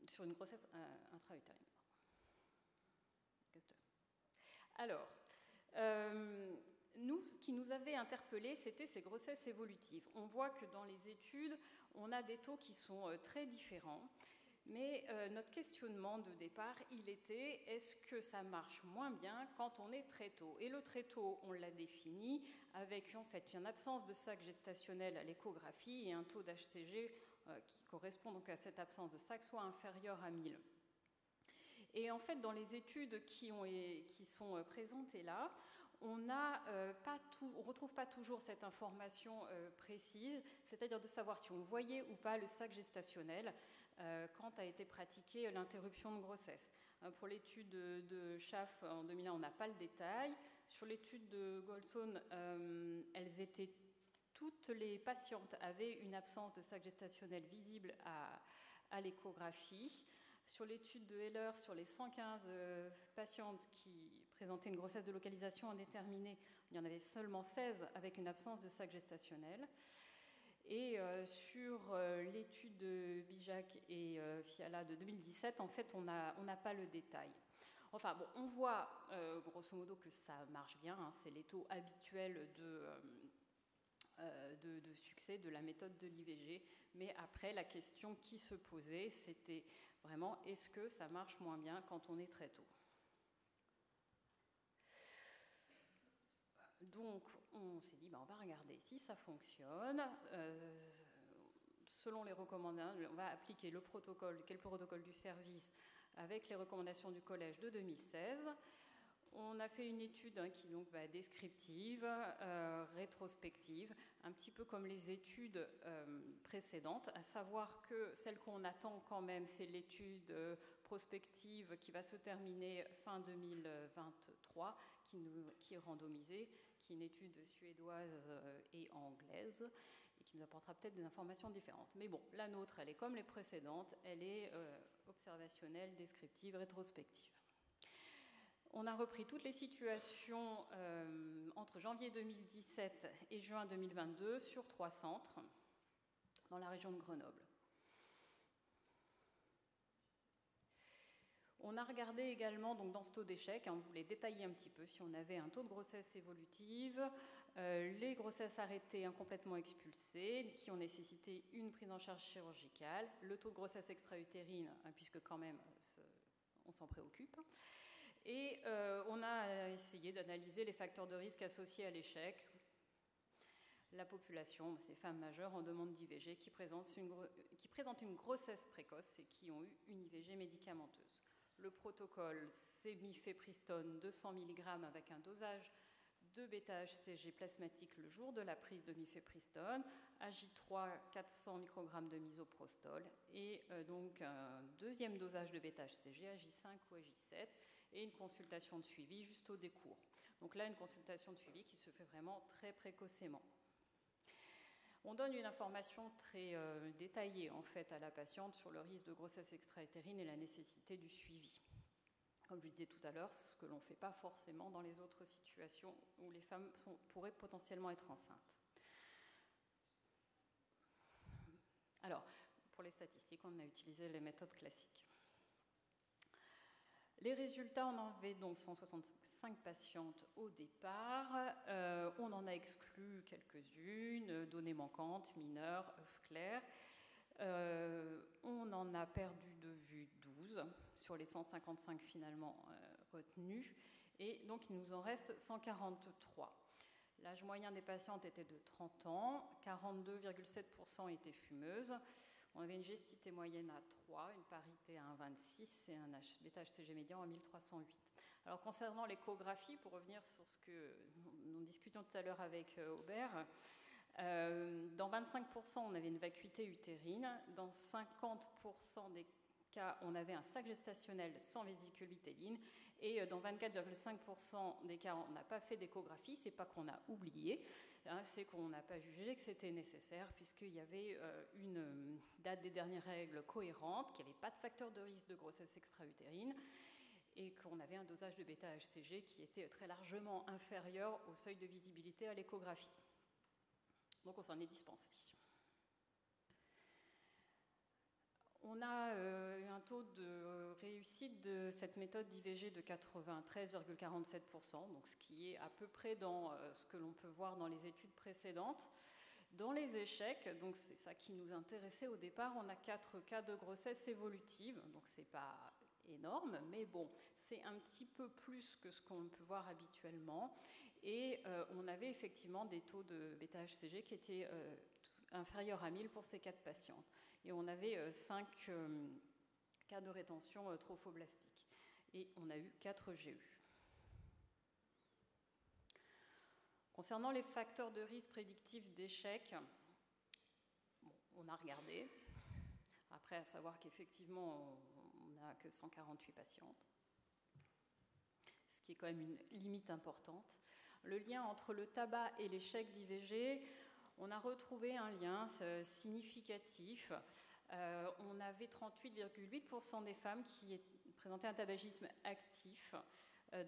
Sur une grossesse intra-utérine. Alors, nous, ce qui nous avait interpellés, c'était ces grossesses évolutives. On voit que dans les études, on a des taux qui sont très différents. Mais notre questionnement de départ, il était, est-ce que ça marche moins bien quand on est très tôt? Et le très tôt, on l'a défini avec en fait une absence de sac gestationnel à l'échographie et un taux d'HCG qui correspond donc à cette absence de sac, soit inférieur à 1000. Et en fait, dans les études qui sont présentées là, on ne retrouve pas toujours cette information précise, c'est-à-dire de savoir si on voyait ou pas le sac gestationnel quand a été pratiquée l'interruption de grossesse. Pour l'étude de Schaff en 2001, on n'a pas le détail. Sur l'étude de Golson, toutes les patientes avaient une absence de sac gestationnel visible à l'échographie. Sur l'étude de Heller, sur les 115 patientes qui présentaient une grossesse de localisation indéterminée, il y en avait seulement 16 avec une absence de sac gestationnel. Et sur l'étude de Bijac et Fiala de 2017, en fait, on n'a pas le détail. Enfin, bon, on voit grosso modo que ça marche bien, hein, c'est les taux habituels de succès de la méthode de l'IVG. Mais après, la question qui se posait, c'était vraiment, est-ce que ça marche moins bien quand on est très tôt? Donc, on s'est dit, on va regarder si ça fonctionne. Selon les recommandations, on va appliquer le protocole, qui est le protocole du service, avec les recommandations du collège de 2016. On a fait une étude qui est donc descriptive, rétrospective, un petit peu comme les études précédentes, à savoir que celle qu'on attend quand même, c'est l'étude prospective qui va se terminer fin 2023, qui est randomisée, qui est une étude suédoise et anglaise, et qui nous apportera peut-être des informations différentes. Mais bon, la nôtre, elle est comme les précédentes, elle est observationnelle, descriptive, rétrospective. On a repris toutes les situations entre janvier 2017 et juin 2022 sur 3 centres dans la région de Grenoble. On a regardé également, donc dans ce taux d'échec, on voulait détailler un petit peu si on avait un taux de grossesse évolutive, les grossesses arrêtées incomplètement expulsées, qui ont nécessité une prise en charge chirurgicale, le taux de grossesse extra-utérine, puisque quand même on s'en préoccupe. Et on a essayé d'analyser les facteurs de risque associés à l'échec. La population, ces femmes majeures en demande d'IVG qui présentent une grossesse précoce et qui ont eu une IVG médicamenteuse. Le protocole, c'est mifepristone 200 mg avec un dosage de bêta-HCG plasmatique le jour de la prise de mifepristone, AJ3 400 microgrammes de misoprostol et donc un deuxième dosage de bêta-HCG, AJ5 ou AJ7, et une consultation de suivi juste au décours. Donc là, une consultation de suivi qui se fait vraiment très précocement. On donne une information très détaillée en fait à la patiente sur le risque de grossesse extra-utérine et la nécessité du suivi. Comme je disais tout à l'heure, ce que l'on ne fait pas forcément dans les autres situations où les femmes pourraient potentiellement être enceintes. Alors, pour les statistiques, on a utilisé les méthodes classiques. Les résultats, on en avait donc 165 patientes au départ. On en a exclu quelques-unes, données manquantes, mineures, œufs clairs. On en a perdu de vue 12 sur les 155 finalement retenus. Et donc, il nous en reste 143. L'âge moyen des patientes était de 30 ans, 42,7% étaient fumeuses. On avait une gestité moyenne à 3, une parité à 1,26 et un bêta-HCG médian à 1308. Alors concernant l'échographie, pour revenir sur ce que nous discutions tout à l'heure avec Aubert, dans 25% on avait une vacuité utérine, dans 50% des cas on avait un sac gestationnel sans vésicule vitéline et dans 24,5% des cas on n'a pas fait d'échographie, c'est pas qu'on a oublié, c'est qu'on n'a pas jugé que c'était nécessaire puisqu'il y avait une date des dernières règles cohérente, qu'il n'y avait pas de facteur de risque de grossesse extra-utérine et qu'on avait un dosage de bêta-HCG qui était très largement inférieur au seuil de visibilité à l'échographie. Donc on s'en est dispensé. On a un taux de réussite de cette méthode d'IVG de 93,47%, donc ce qui est à peu près dans ce que l'on peut voir dans les études précédentes. Dans les échecs, donc c'est ça qui nous intéressait au départ, on a 4 cas de grossesse évolutive, donc c'est pas énorme, mais bon, c'est un petit peu plus que ce qu'on peut voir habituellement. Et on avait effectivement des taux de β-HCG qui étaient inférieurs à 1000 pour ces 4 patientes. Et on avait 5 cas de rétention trophoblastique. Et on a eu 4 GU. Concernant les facteurs de risque prédictifs d'échec, bon, on a regardé. Après, à savoir qu'effectivement, on n'a que 148 patientes, ce qui est quand même une limite importante. Le lien entre le tabac et l'échec d'IVG, on a retrouvé un lien significatif. On avait 38,8% des femmes qui présentaient un tabagisme actif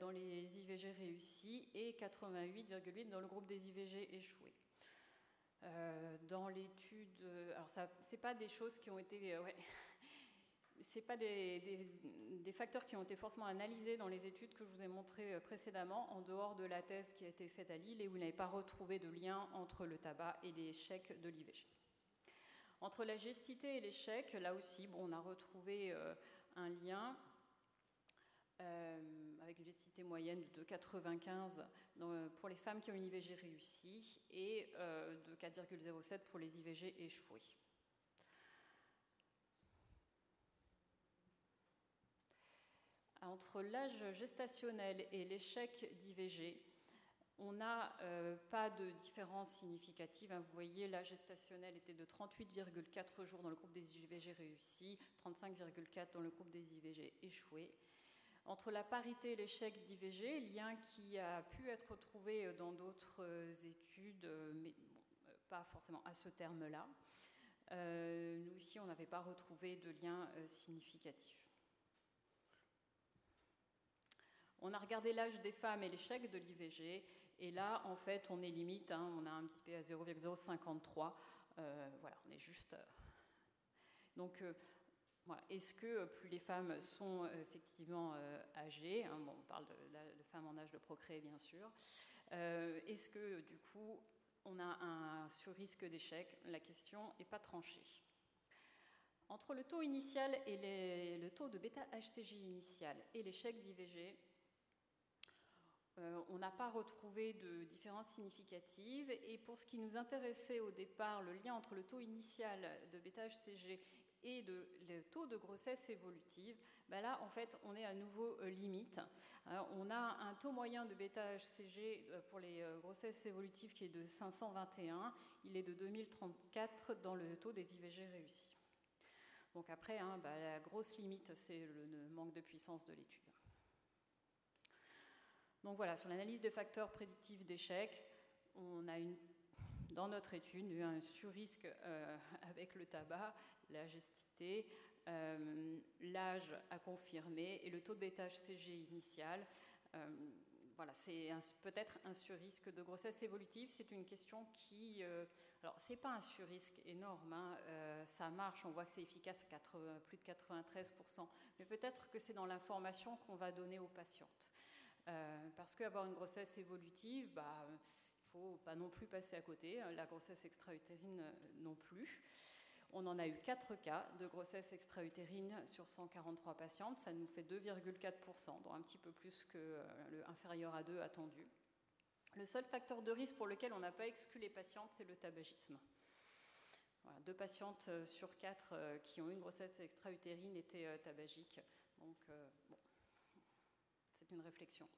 dans les IVG réussis et 88,8% dans le groupe des IVG échoués. Dans l'étude, alors ça, c'est pas des choses qui ont été, c'est pas des facteurs qui ont été forcément analysés dans les études que je vous ai montrées précédemment, en dehors de la thèse qui a été faite à Lille et où il n'avait pas retrouvé de lien entre le tabac et l'échec de l'IVG. Entre la gestité et l'échec, là aussi, bon, on a retrouvé un lien avec une gestité moyenne de 95 pour les femmes qui ont une IVG réussie et de 4,07 pour les IVG échouées. Entre l'âge gestationnel et l'échec d'IVG, on n'a pas de différence significative. Vous voyez, l'âge gestationnel était de 38,4 jours dans le groupe des IVG réussis, 35,4 dans le groupe des IVG échoués. Entre la parité et l'échec d'IVG, lien qui a pu être trouvé dans d'autres études, mais bon, pas forcément à ce terme-là. Nous, ici, on n'avait pas retrouvé de lien significatif. On a regardé l'âge des femmes et l'échec de l'IVG, et là, en fait, on est limite, on a un petit p à 0,053. Voilà, on est juste... Donc, voilà. Est-ce que plus les femmes sont effectivement âgées, bon, on parle de femmes en âge de procréer, bien sûr, est-ce que, du coup, on a un sur-risque d'échec? La question n'est pas tranchée. Entre le taux initial et le taux de β-HCG initial et l'échec d'IVG, on n'a pas retrouvé de différence significative. Et pour ce qui nous intéressait au départ, le lien entre le taux initial de β-HCG et le taux de grossesse évolutive, là, en fait, on est à nouveau limite. On a un taux moyen de β-HCG pour les grossesses évolutives qui est de 521. Il est de 2034 dans le taux des IVG réussis. Donc après, la grosse limite, c'est le manque de puissance de l'étude. Donc voilà, sur l'analyse des facteurs prédictifs d'échec, on a dans notre étude eu un sur-risque avec le tabac, la gestité, l'âge à confirmer et le taux de β-HCG initial. Voilà, c'est peut-être un sur-risque de grossesse évolutive. C'est une question qui... alors, ce n'est pas un sur-risque énorme, ça marche, on voit que c'est efficace à plus de 93%, mais peut-être que c'est dans l'information qu'on va donner aux patientes. Parce qu'avoir une grossesse évolutive, il ne faut pas non plus passer à côté, la grossesse extra-utérine non plus. On en a eu 4 cas de grossesse extra-utérine sur 143 patientes, ça nous fait 2,4%, donc un petit peu plus que le inférieur à 2 attendu. Le seul facteur de risque pour lequel on n'a pas exclu les patientes, c'est le tabagisme. Voilà, 2 patientes sur 4 qui ont eu une grossesse extra-utérine étaient tabagiques, donc bon. C'est une réflexion.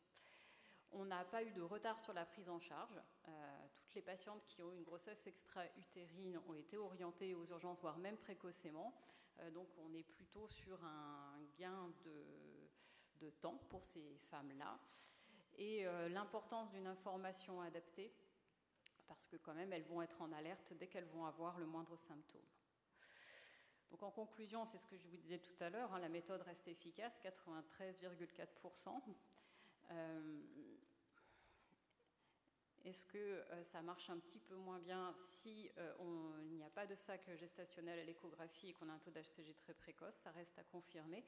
On n'a pas eu de retard sur la prise en charge. Toutes les patientes qui ont eu une grossesse extra-utérine ont été orientées aux urgences, voire même précocement. Donc on est plutôt sur un gain de temps pour ces femmes-là. Et l'importance d'une information adaptée, parce que quand même elles vont être en alerte dès qu'elles vont avoir le moindre symptôme. Donc en conclusion, c'est ce que je vous disais tout à l'heure, la méthode reste efficace, 93,4%. Est-ce que ça marche un petit peu moins bien si il n'y a pas de sac gestationnel à l'échographie et qu'on a un taux d'HCG très précoce? Ça reste à confirmer.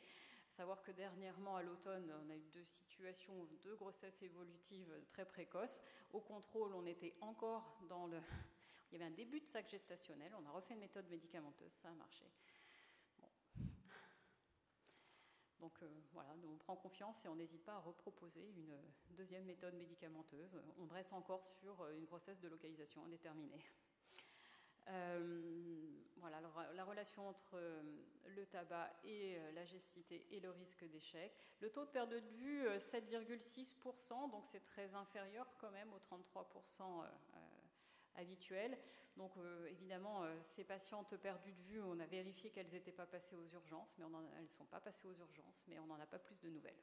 Savoir que dernièrement, à l'automne, on a eu 2 situations de grossesse évolutive très précoces. Au contrôle, on était encore dans le... Il y avait un début de sac gestationnel. On a refait une méthode médicamenteuse. Ça a marché. Bon. Donc voilà, on prend confiance et on n'hésite pas à reproposer une deuxième méthode médicamenteuse. On dresse encore sur une grossesse de localisation indéterminée. Voilà, alors, la relation entre le tabac et la gesticité et le risque d'échec. Le taux de perte de vue, 7,6%, donc c'est très inférieur quand même aux 33% habituels. Donc évidemment, ces patientes perdues de vue, on a vérifié qu'elles n'étaient pas passées aux urgences, mais elles ne sont pas passées aux urgences, mais on n'en a pas plus de nouvelles.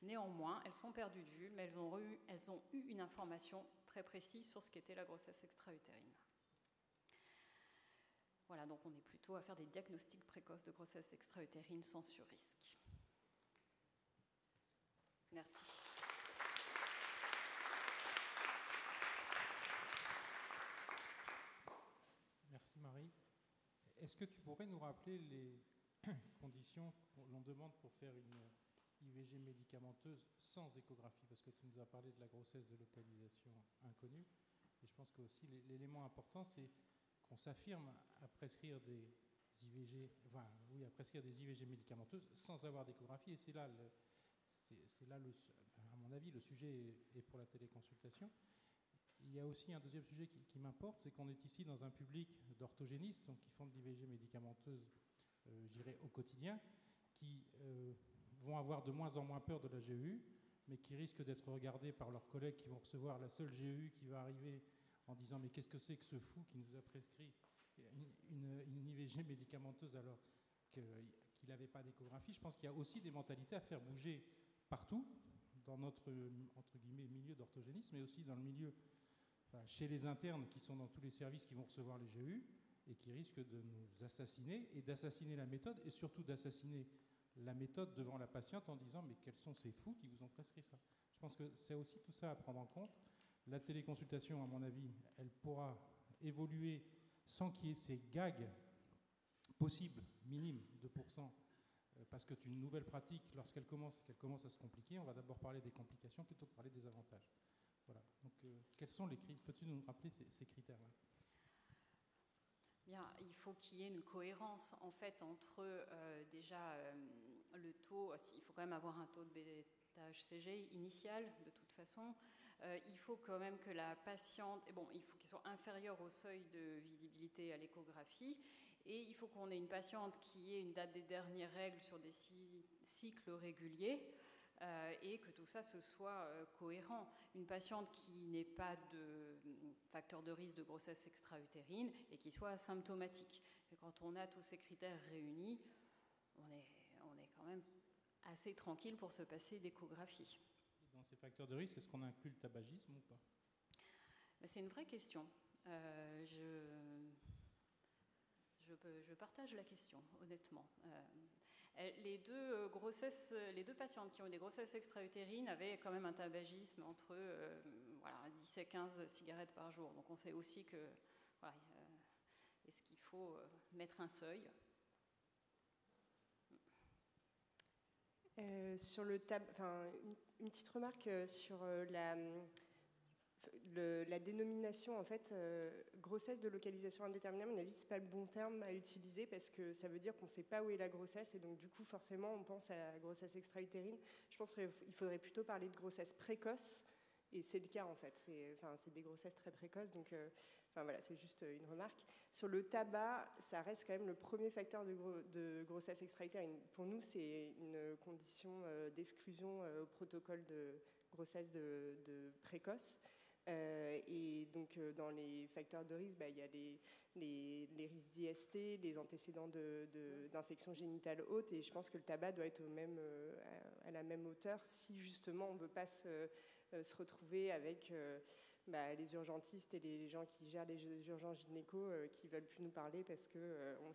Néanmoins, elles sont perdues de vue, mais elles ont eu une information très précise sur ce qu'était la grossesse extra-utérine. Voilà, donc on est plutôt à faire des diagnostics précoces de grossesse extra-utérine sans surrisque. Merci. Merci Marie. Est-ce que tu pourrais nous rappeler les conditions que l'on demande pour faire une IVG médicamenteuse sans échographie? Parce que tu nous as parlé de la grossesse de localisation inconnue. Et je pense que aussi l'élément important, c'est qu'on s'affirme à prescrire des IVG, à prescrire des IVG médicamenteuses sans avoir d'échographie. Et c'est là, à mon avis, le sujet est pour la téléconsultation. Il y a aussi un deuxième sujet qui m'importe, c'est qu'on est ici dans un public d'orthogénistes, donc qui font de l'IVG médicamenteuse, je dirais, au quotidien, qui vont avoir de moins en moins peur de la GEU, mais qui risquent d'être regardés par leurs collègues qui vont recevoir la seule GEU qui va arriver en disant mais qu'est-ce que c'est que ce fou qui nous a prescrit une IVG médicamenteuse alors qu'il n'avait pas d'échographie. Je pense qu'il y a aussi des mentalités à faire bouger partout dans notre, entre guillemets, milieu d'orthogénisme, mais aussi dans le milieu, chez les internes qui sont dans tous les services qui vont recevoir les GEU et qui risquent de nous assassiner et d'assassiner la méthode et surtout d'assassiner la méthode devant la patiente en disant mais quels sont ces fous qui vous ont prescrit ça. Je pense que c'est aussi tout ça à prendre en compte. La téléconsultation, à mon avis, elle pourra évoluer sans qu'il y ait ces gags possibles, minimes, 2%, parce que une nouvelle pratique, lorsqu'elle commence à se compliquer, on va d'abord parler des complications plutôt que parler des avantages. Voilà. Donc, quels sont les critères? Peux-tu nous rappeler ces critères-là? Bien, il faut qu'il y ait une cohérence en fait entre déjà le taux. Il faut quand même avoir un taux de bêta-HCG initial de toute façon. Il faut quand même que la patiente, il faut qu'il soit inférieur au seuil de visibilité à l'échographie, et il faut qu'on ait une patiente qui ait une date des dernières règles sur des cycles réguliers, et que tout ça se soit cohérent. Une patiente qui n'ait pas de facteur de risque de grossesse extra-utérine et qui soit asymptomatique. Et quand on a tous ces critères réunis, on est quand même assez tranquille pour se passer d'échographie. Dans ces facteurs de risque, est-ce qu'on inclut le tabagisme ou pas? C'est une vraie question. Je partage la question, honnêtement. Les deux patientes qui ont eu des grossesses extra-utérines avaient quand même un tabagisme entre 10 et 15 cigarettes par jour. Donc on sait aussi que est-ce qu'il faut mettre un seuil? Sur le une petite remarque sur la dénomination, en fait, grossesse de localisation indéterminée, à mon avis, c'est pas le bon terme à utiliser parce que ça veut dire qu'on ne sait pas où est la grossesse et donc du coup, forcément, on pense à grossesse extra-utérine. Je pense qu'il faudrait plutôt parler de grossesse précoce et c'est le cas, en fait. C'est des grossesses très précoces, donc voilà, c'est juste une remarque. Sur le tabac, ça reste quand même le premier facteur de grossesse extra-utérine. Pour nous, c'est une condition d'exclusion au protocole de grossesse de précoce. Et donc, dans les facteurs de risque, il y a les risques d'IST, les antécédents d'infections génitales hautes, et je pense que le tabac doit être à la même hauteur si justement on ne veut pas se retrouver avec les urgentistes et les gens qui gèrent les urgences gynéco qui ne veulent plus nous parler parce qu'on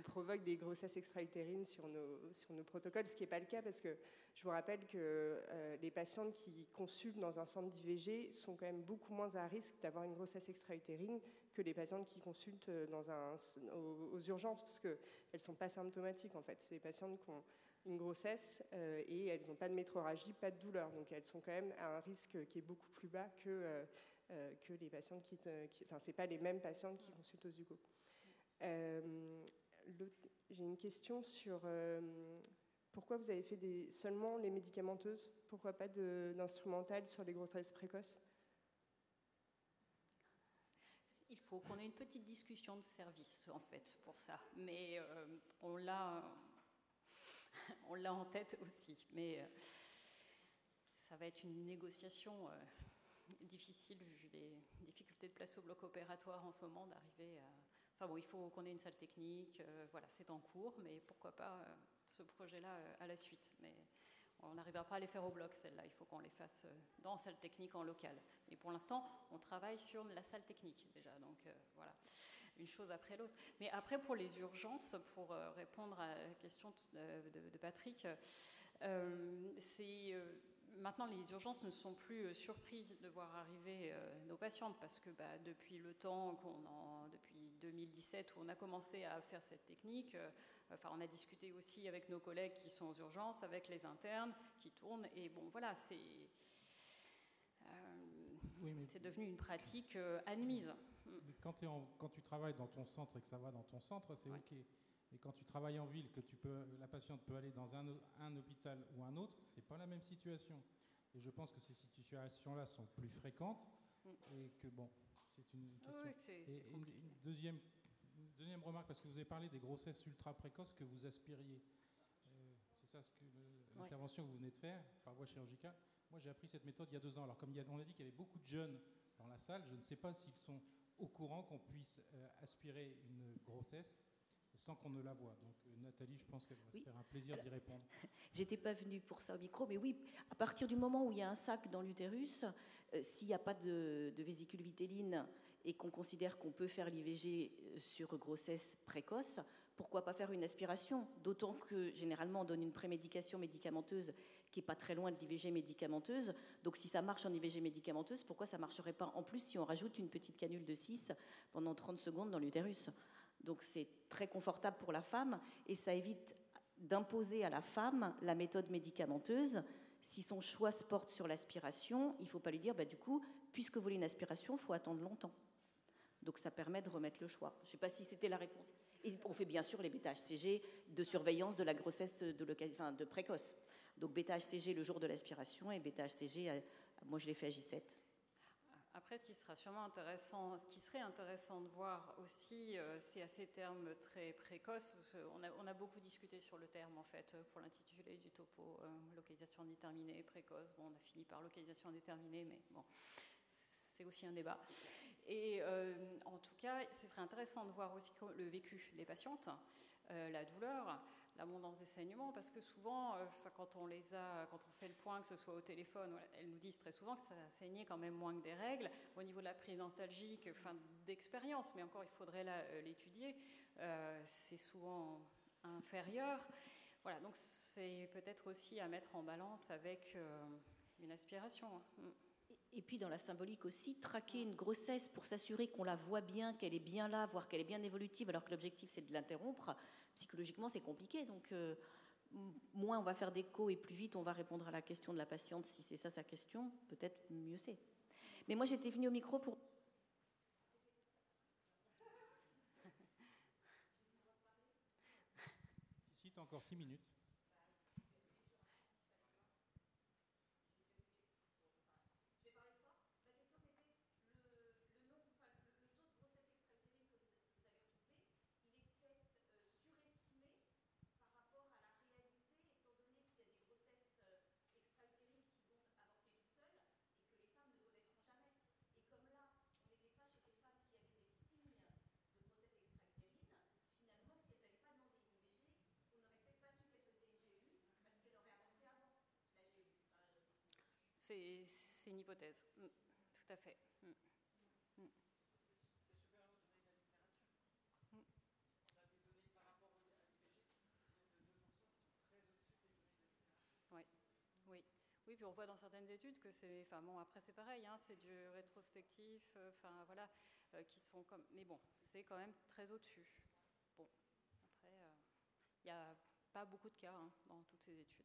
provoque des grossesses extra-utérines sur nos protocoles, ce qui n'est pas le cas parce que je vous rappelle que les patientes qui consultent dans un centre d'IVG sont quand même beaucoup moins à risque d'avoir une grossesse extra-utérine que les patientes qui consultent aux urgences parce qu'elles ne sont pas symptomatiques en fait. C'est des patientes qui ont une grossesse et elles n'ont pas de métrorragie, pas de douleur. Donc elles sont quand même à un risque qui est beaucoup plus bas que les patientes enfin, ce n'est pas les mêmes patientes qui consultent aux UGO. J'ai une question sur pourquoi vous avez fait seulement les médicamenteuses? Pourquoi pas d'instrumental sur les grossesses précoces? Il faut qu'on ait une petite discussion de service, en fait, pour ça. Mais on l'a en tête aussi. Mais ça va être une négociation difficile, vu les difficultés de place au bloc opératoire en ce moment, d'arriver à... Enfin bon, il faut qu'on ait une salle technique. Voilà, c'est en cours, mais pourquoi pas ce projet-là à la suite. Mais on n'arrivera pas à les faire au bloc, celles-là. Il faut qu'on les fasse dans salle technique en local. Mais pour l'instant, on travaille sur la salle technique déjà. Donc voilà, une chose après l'autre. Mais après, pour les urgences, pour répondre à la question de Patrick, maintenant, les urgences ne sont plus surprises de voir arriver nos patientes parce que depuis le temps depuis 2017 où on a commencé à faire cette technique, on a discuté aussi avec nos collègues qui sont aux urgences, avec les internes qui tournent. Et bon, voilà, c'est devenu une pratique admise. Mais quand tu travailles dans ton centre et que ça va dans ton centre, c'est OK. Et quand tu travailles en ville, que la patiente peut aller dans un hôpital ou un autre, c'est pas la même situation. Et je pense que ces situations-là sont plus fréquentes et que bon, c'est une question. Oui, et une deuxième remarque, parce que vous avez parlé des grossesses ultra précoces que vous aspiriez. C'est ça l'intervention que vous venez de faire par voie chirurgicale. Moi, j'ai appris cette méthode il y a 2 ans. Alors, comme on a dit qu'il y avait beaucoup de jeunes dans la salle, je ne sais pas s'ils sont au courant qu'on puisse aspirer une grossesse sans qu'on ne la voie. Donc Nathalie, je pense qu'elle va se faire un plaisir d'y répondre. J'étais pas venue pour ça au micro, mais oui, à partir du moment où il y a un sac dans l'utérus, s'il n'y a pas de vésicule vitelline et qu'on considère qu'on peut faire l'IVG sur grossesse précoce, pourquoi pas faire une aspiration? D'autant que généralement on donne une prémédication médicamenteuse qui n'est pas très loin de l'IVG médicamenteuse. Donc si ça marche en IVG médicamenteuse, pourquoi ça ne marcherait pas en plus si on rajoute une petite canule de 6 pendant 30 secondes dans l'utérus? Donc c'est très confortable pour la femme et ça évite d'imposer à la femme la méthode médicamenteuse. Si son choix se porte sur l'aspiration, il ne faut pas lui dire du coup, puisque vous voulez une aspiration, il faut attendre longtemps. Donc ça permet de remettre le choix. Je ne sais pas si c'était la réponse. Et on fait bien sûr les bêta-HCG de surveillance de la grossesse de précoce. Donc bêta-HCG le jour de l'aspiration et bêta-HCG, moi je l'ai fait à J7. Après, ce qui serait intéressant de voir aussi, c'est à ces termes très précoces. On a beaucoup discuté sur le terme, en fait, pour l'intitulé du topo, localisation indéterminée, précoce. Bon, on a fini par localisation indéterminée, mais bon, c'est aussi un débat. Et en tout cas, ce serait intéressant de voir aussi le vécu des patientes, la douleur, l'abondance des saignements, parce que souvent, quand on fait le point, que ce soit au téléphone, elles nous disent très souvent que ça saignait quand même moins que des règles. Au niveau de la prise nostalgique, d'expérience, mais encore il faudrait l'étudier, c'est souvent inférieur. Voilà, donc c'est peut-être aussi à mettre en balance avec une aspiration. Et puis dans la symbolique aussi, traquer une grossesse pour s'assurer qu'on la voit bien, qu'elle est bien là, voire qu'elle est bien évolutive, alors que l'objectif c'est de l'interrompre, psychologiquement c'est compliqué. Donc moins on va faire d'écho et plus vite on va répondre à la question de la patiente, si c'est ça sa question, peut-être mieux c'est. Mais moi j'étais venue au micro pour... Ici, tu as encore 6 minutes. C'est une hypothèse. tout à fait. Oui, puis on voit dans certaines études que c'est, enfin bon, après c'est pareil, hein, c'est du rétrospectif, enfin voilà, qui sont comme, mais bon, c'est quand même très au-dessus. Bon, après, il n'y a pas beaucoup de cas hein, dans toutes ces études.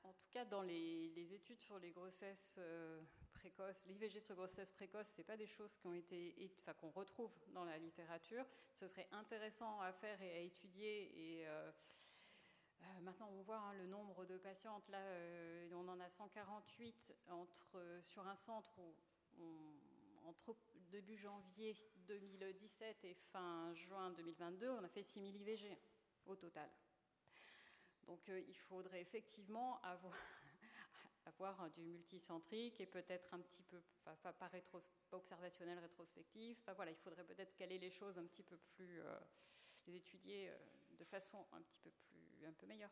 En tout cas, dans les études sur les grossesses précoces, l'IVG sur grossesse précoce, ce n'est pas des choses qui ont été, enfin, qu'on retrouve dans la littérature. Ce serait intéressant à faire et à étudier. Et maintenant, on voit hein, le nombre de patientes. Là, on en a 148 sur un centre où entre début janvier 2017 et fin juin 2022, on a fait 6000 IVG au total. Donc il faudrait effectivement avoir du multicentrique et peut-être un petit peu, pas observationnel, rétrospectif. Enfin, voilà, il faudrait peut-être caler les choses un petit peu plus, les étudier de façon un peu meilleure.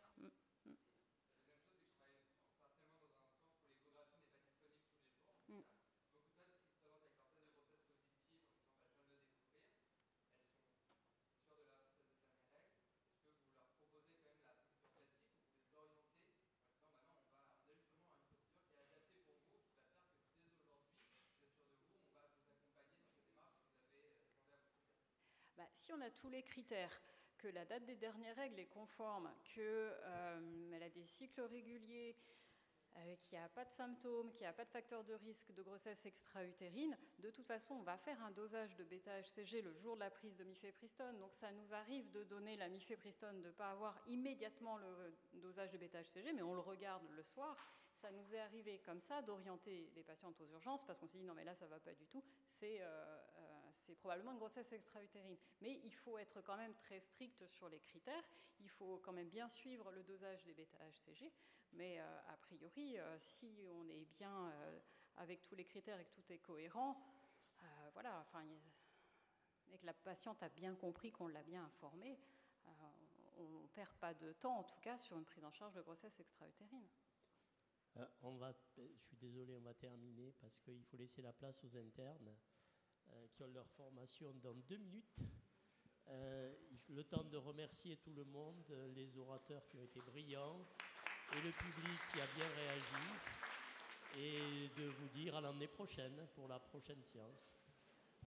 Si on a tous les critères, que la date des dernières règles est conforme, qu'elle a des cycles réguliers, qu'il n'y a pas de symptômes, qu'il n'y a pas de facteur de risque de grossesse extra-utérine, de toute façon, on va faire un dosage de bêta-HCG le jour de la prise de mifepristone. Donc ça nous arrive de donner la mifepristone, de ne pas avoir immédiatement le dosage de bêta-HCG, mais on le regarde le soir. Ça nous est arrivé comme ça d'orienter les patientes aux urgences parce qu'on s'est dit non mais là ça ne va pas du tout, c'est probablement une grossesse extra-utérine. Mais il faut être quand même très strict sur les critères, il faut quand même bien suivre le dosage des bêta-HCG, mais a priori, si on est bien avec tous les critères et que tout est cohérent, voilà, enfin, et que la patiente a bien compris qu'on l'a bien informée, on ne perd pas de temps en tout cas sur une prise en charge de grossesse extra-utérine. Je suis désolé, on va terminer parce qu'il faut laisser la place aux internes qui ont leur formation dans 2 minutes. Le temps de remercier tout le monde, les orateurs qui ont été brillants et le public qui a bien réagi et de vous dire à l'année prochaine pour la prochaine séance.